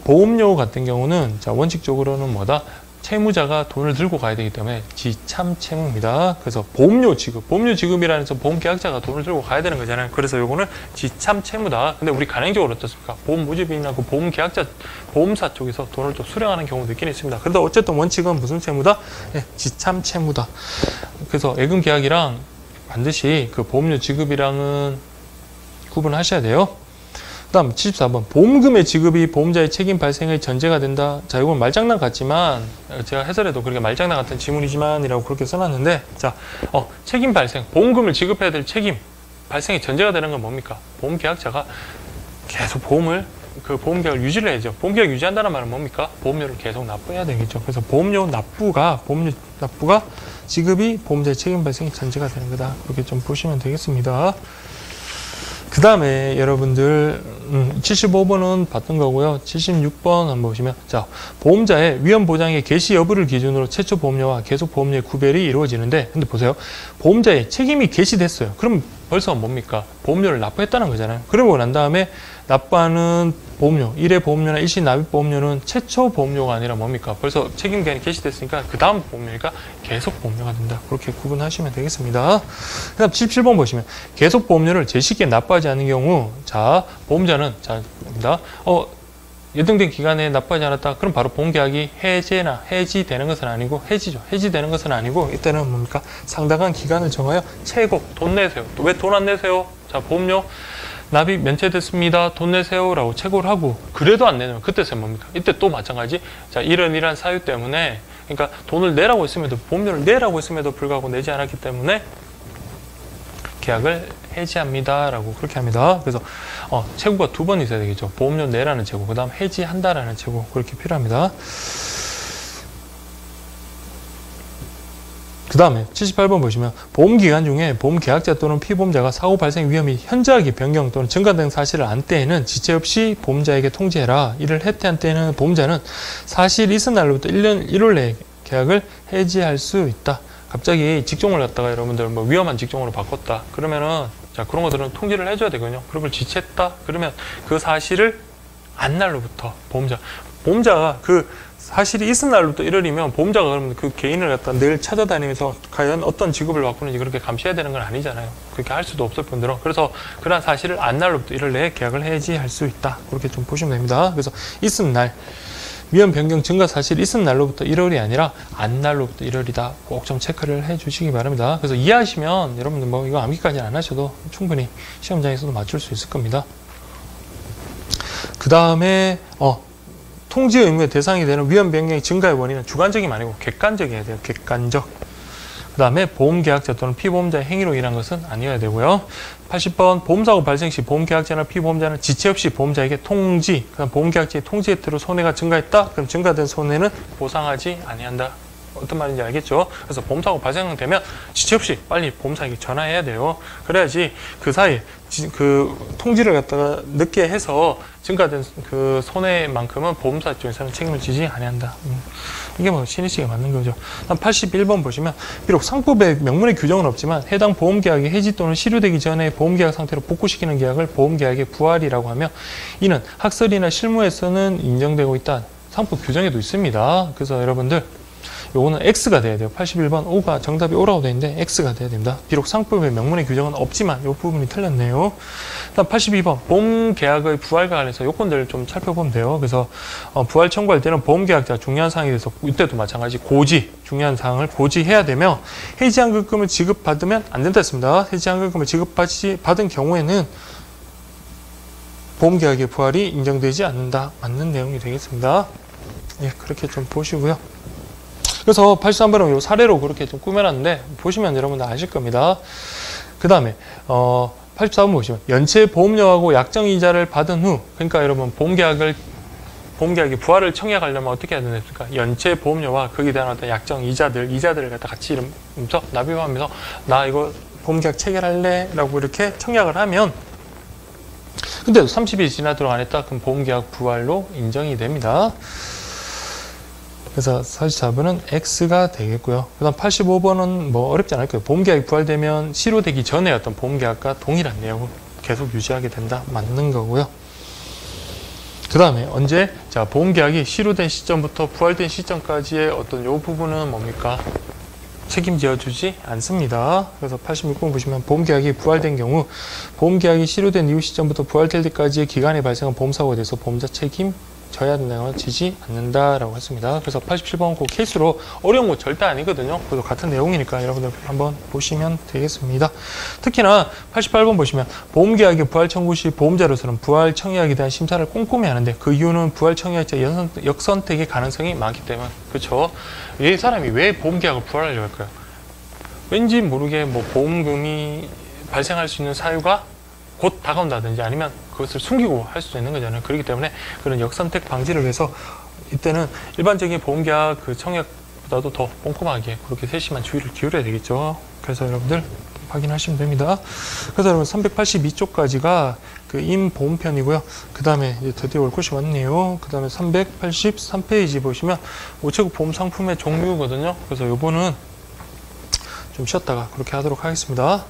보험료 같은 경우는 자, 원칙적으로는 뭐다? 채무자가 돈을 들고 가야 되기 때문에 지참채무입니다. 그래서 보험료 지급이라는 해서 보험계약자가 돈을 들고 가야 되는 거잖아요. 그래서 요거는 지참채무다. 근데 우리 간행적으로 어떻습니까? 보험모집인이나 그 보험계약자, 보험사 쪽에서 돈을 또 수령하는 경우도 있긴 있습니다. 그래도 어쨌든 원칙은 무슨 채무다? 네, 지참채무다. 그래서 예금계약이랑 반드시 그 보험료 지급이랑은 구분하셔야 돼요. 그 다음 74번 보험금의 지급이 보험자의 책임 발생의 전제가 된다. 자, 이건 말장난 같지만 제가 해설해도 그렇게 말장난 같은 지문이지만 이라고 그렇게 써놨는데, 자, 책임 발생, 보험금을 지급해야 될 책임 발생의 전제가 되는 건 뭡니까? 보험계약자가 계속 보험계약을 유지를 해야죠. 보험계약 유지한다는 말은 뭡니까? 보험료를 계속 납부해야 되겠죠. 그래서 보험료 납부가 지급이 보험자의 책임 발생의 전제가 되는 거다. 그렇게 좀 보시면 되겠습니다. 그 다음에 여러분들 75번은 봤던 거고요. 76번 한번 보시면, 자, 보험자의 위험보장의 개시 여부를 기준으로 최초 보험료와 계속 보험료의 구별이 이루어지는데, 근데 보세요. 보험자의 책임이 개시됐어요. 그럼 벌써 뭡니까? 보험료를 납부했다는 거잖아요. 그러고 난 다음에 납부하는 보험료, 일회 보험료나 일시 납입 보험료는 최초 보험료가 아니라 뭡니까? 벌써 책임기한이 개시됐으니까 그 다음 보험료가 계속 보험료가 된다. 그렇게 구분하시면 되겠습니다. 그 다음 77번 보시면 계속 보험료를 제 시기에 납부하지 않는 경우, 자, 보험자는, 자, 봅니다. 예정된 기간에 납부하지 않았다. 그럼 바로 보험계약이 해지되는 것은 아니고, 해지되는 것은 아니고, 이때는 뭡니까? 상당한 기간을 정하여 최고 돈 내세요. 또 왜 돈 안 내세요? 자, 보험료 납입 면체됐습니다. 돈 내세요 라고 최고를 하고, 그래도 안 내면 그때 뭡니까? 이때 또 마찬가지. 자, 이런 사유 때문에, 그러니까 돈을 내라고 했음에도, 보험료를 내라고 했음에도 불구하고 내지 않았기 때문에 계약을 해지합니다 라고 그렇게 합니다. 그래서 최고가 2번 있어야 되겠죠. 보험료 내라는 최고, 그 다음 해지한다라는 최고, 그렇게 필요합니다. 그 다음에 78번 보시면 보험기간 중에 보험계약자 또는 피보험자가 사고 발생 위험이 현저하게 변경 또는 증가된 사실을 안 때에는 지체 없이 보험자에게 통지해라. 이를 해태한 때에는 보험자는 사실 있은 날로부터 1년 1월 내에 계약을 해지할 수 있다. 갑자기 직종을 갖다가 여러분들 뭐 위험한 직종으로 바꿨다. 그러면은, 자, 그런 것들은 통지를 해줘야 되거든요. 그걸 지체했다. 그러면 그 사실을 안 날로부터 보험자가 그 사실이 있은 날로부터 1월이면 보험자가 그러면 그 개인을 갖다 늘 찾아다니면서 과연 어떤 직업을 바꾸는지 그렇게 감시해야 되는 건 아니잖아요. 그렇게 할 수도 없을 뿐더러. 그래서 그러한 사실을 안 날로부터 1월 내에 계약을 해지할 수 있다. 그렇게 좀 보시면 됩니다. 그래서 있은 날, 위험 변경 증가 사실이 있은 날로부터 1월이 아니라 안 날로부터 1월이다. 꼭 좀 체크를 해 주시기 바랍니다. 그래서 이해하시면 여러분들 뭐 이거 암기까지는 안 하셔도 충분히 시험장에서도 맞출 수 있을 겁니다. 그 다음에 통지 의무의 대상이 되는 위험 변경의 증가의 원인은 주관적이 아니고 객관적이어야 돼요. 객관적. 그 다음에 보험계약자 또는 피보험자의 행위로 인한 것은 아니어야 되고요. 80번 보험사고 발생 시 보험계약자나 피보험자는 지체 없이 보험자에게 통지, 그다음 보험계약자의 통지에 따라 손해가 증가했다. 그럼 증가된 손해는 보상하지 아니한다. 어떤 말인지 알겠죠? 그래서 보험사고 발생되면 지체 없이 빨리 보험사에게 전화해야 돼요. 그래야지 그 사이 그 통지를 갖다가 늦게 해서 증가된 그 손해만큼은 보험사 쪽에서는 책임을 지지 아니한다. 이게 뭐 신의식에 맞는 거죠. 81번 보시면 비록 상법에 명문의 규정은 없지만 해당 보험계약이 해지 또는 실효되기 전에 보험계약 상태로 복구시키는 계약을 보험계약의 부활이라고 하며 이는 학설이나 실무에서는 인정되고 있다. 상법 규정에도 있습니다. 그래서 여러분들 요거는 X가 돼야 돼요. 81번 O가 정답이 O라고 되어 있는데 X가 돼야 됩니다. 비록 상법에 명문의 규정은 없지만 이 부분이 틀렸네요. 다음 82번 보험계약의 부활과 관련해서 요건들을 좀 살펴보면 돼요. 그래서 부활 청구할 때는 보험계약자 중요한 사항에 대해서 이때도 마찬가지 고지, 중요한 사항을 고지해야 되며 해지환급금을 지급받으면 안 된다 했습니다. 해지환급금을 지급받은 경우에는 보험계약의 부활이 인정되지 않는다. 맞는 내용이 되겠습니다. 예, 그렇게 좀 보시고요. 그래서 83번은 요 사례로 그렇게 좀 꾸며놨는데 보시면 여러분들 아실 겁니다. 그 다음에 84번 보시면 연체 보험료하고 약정이자를 받은 후 그러니까 여러분 보험계약의 부활을 청약하려면 어떻게 해야 됩니까? 연체 보험료와 거기에 대한 어떤 약정 이자들을 갖다 같이 이러면서 납입하면서 나 이거 보험계약 체결할래 라고 이렇게 청약을 하면 근데 30일이 지나도록 안 했다 그럼 보험계약 부활로 인정이 됩니다. 그래서 44번은 X가 되겠고요. 그 다음 85번은 뭐 어렵지 않을 거예요. 보험계약이 부활되면 실효되기 전에 어떤 보험계약과 동일한 내용을 계속 유지하게 된다. 맞는 거고요. 그 다음에 언제? 자, 보험계약이 실효된 시점부터 부활된 시점까지의 어떤 요 부분은 뭡니까? 책임져 주지 않습니다. 그래서 86번 보시면 보험계약이 부활된 경우 보험계약이 실효된 이후 시점부터 부활될 때까지의 기간에 발생한 보험사고에 대해서 보험자 책임 져야 된다고 지지 않는다라고 했습니다. 그래서 87번 그 케이스로 어려운 거 절대 아니거든요. 그래도 같은 내용이니까 여러분들 한번 보시면 되겠습니다. 특히나 88번 보시면 보험계약의 부활 청구 시 보험자로서는 부활 청약에 대한 심사를 꼼꼼히 하는데 그 이유는 부활 청약자 역선택의 가능성이 많기 때문에 그렇죠. 이 사람이 왜 보험계약을 부활하려고 할까요? 왠지 모르게 뭐 보험금이 발생할 수 있는 사유가 곧 다가온다든지 아니면 그것을 숨기고 할 수도 있는 거잖아요. 그렇기 때문에 그런 역선택 방지를 위해서 이때는 일반적인 보험계약 그 청약보다도 더 꼼꼼하게 그렇게 세심한 주의를 기울여야 되겠죠. 그래서 여러분들 확인하시면 됩니다. 그래서 여러분 382쪽까지가 그 임보험편이고요. 그 다음에 이제 드디어 올 것이 왔네요. 그 다음에 383페이지 보시면 우체국 보험 상품의 종류거든요. 그래서 요거는 좀 쉬었다가 그렇게 하도록 하겠습니다.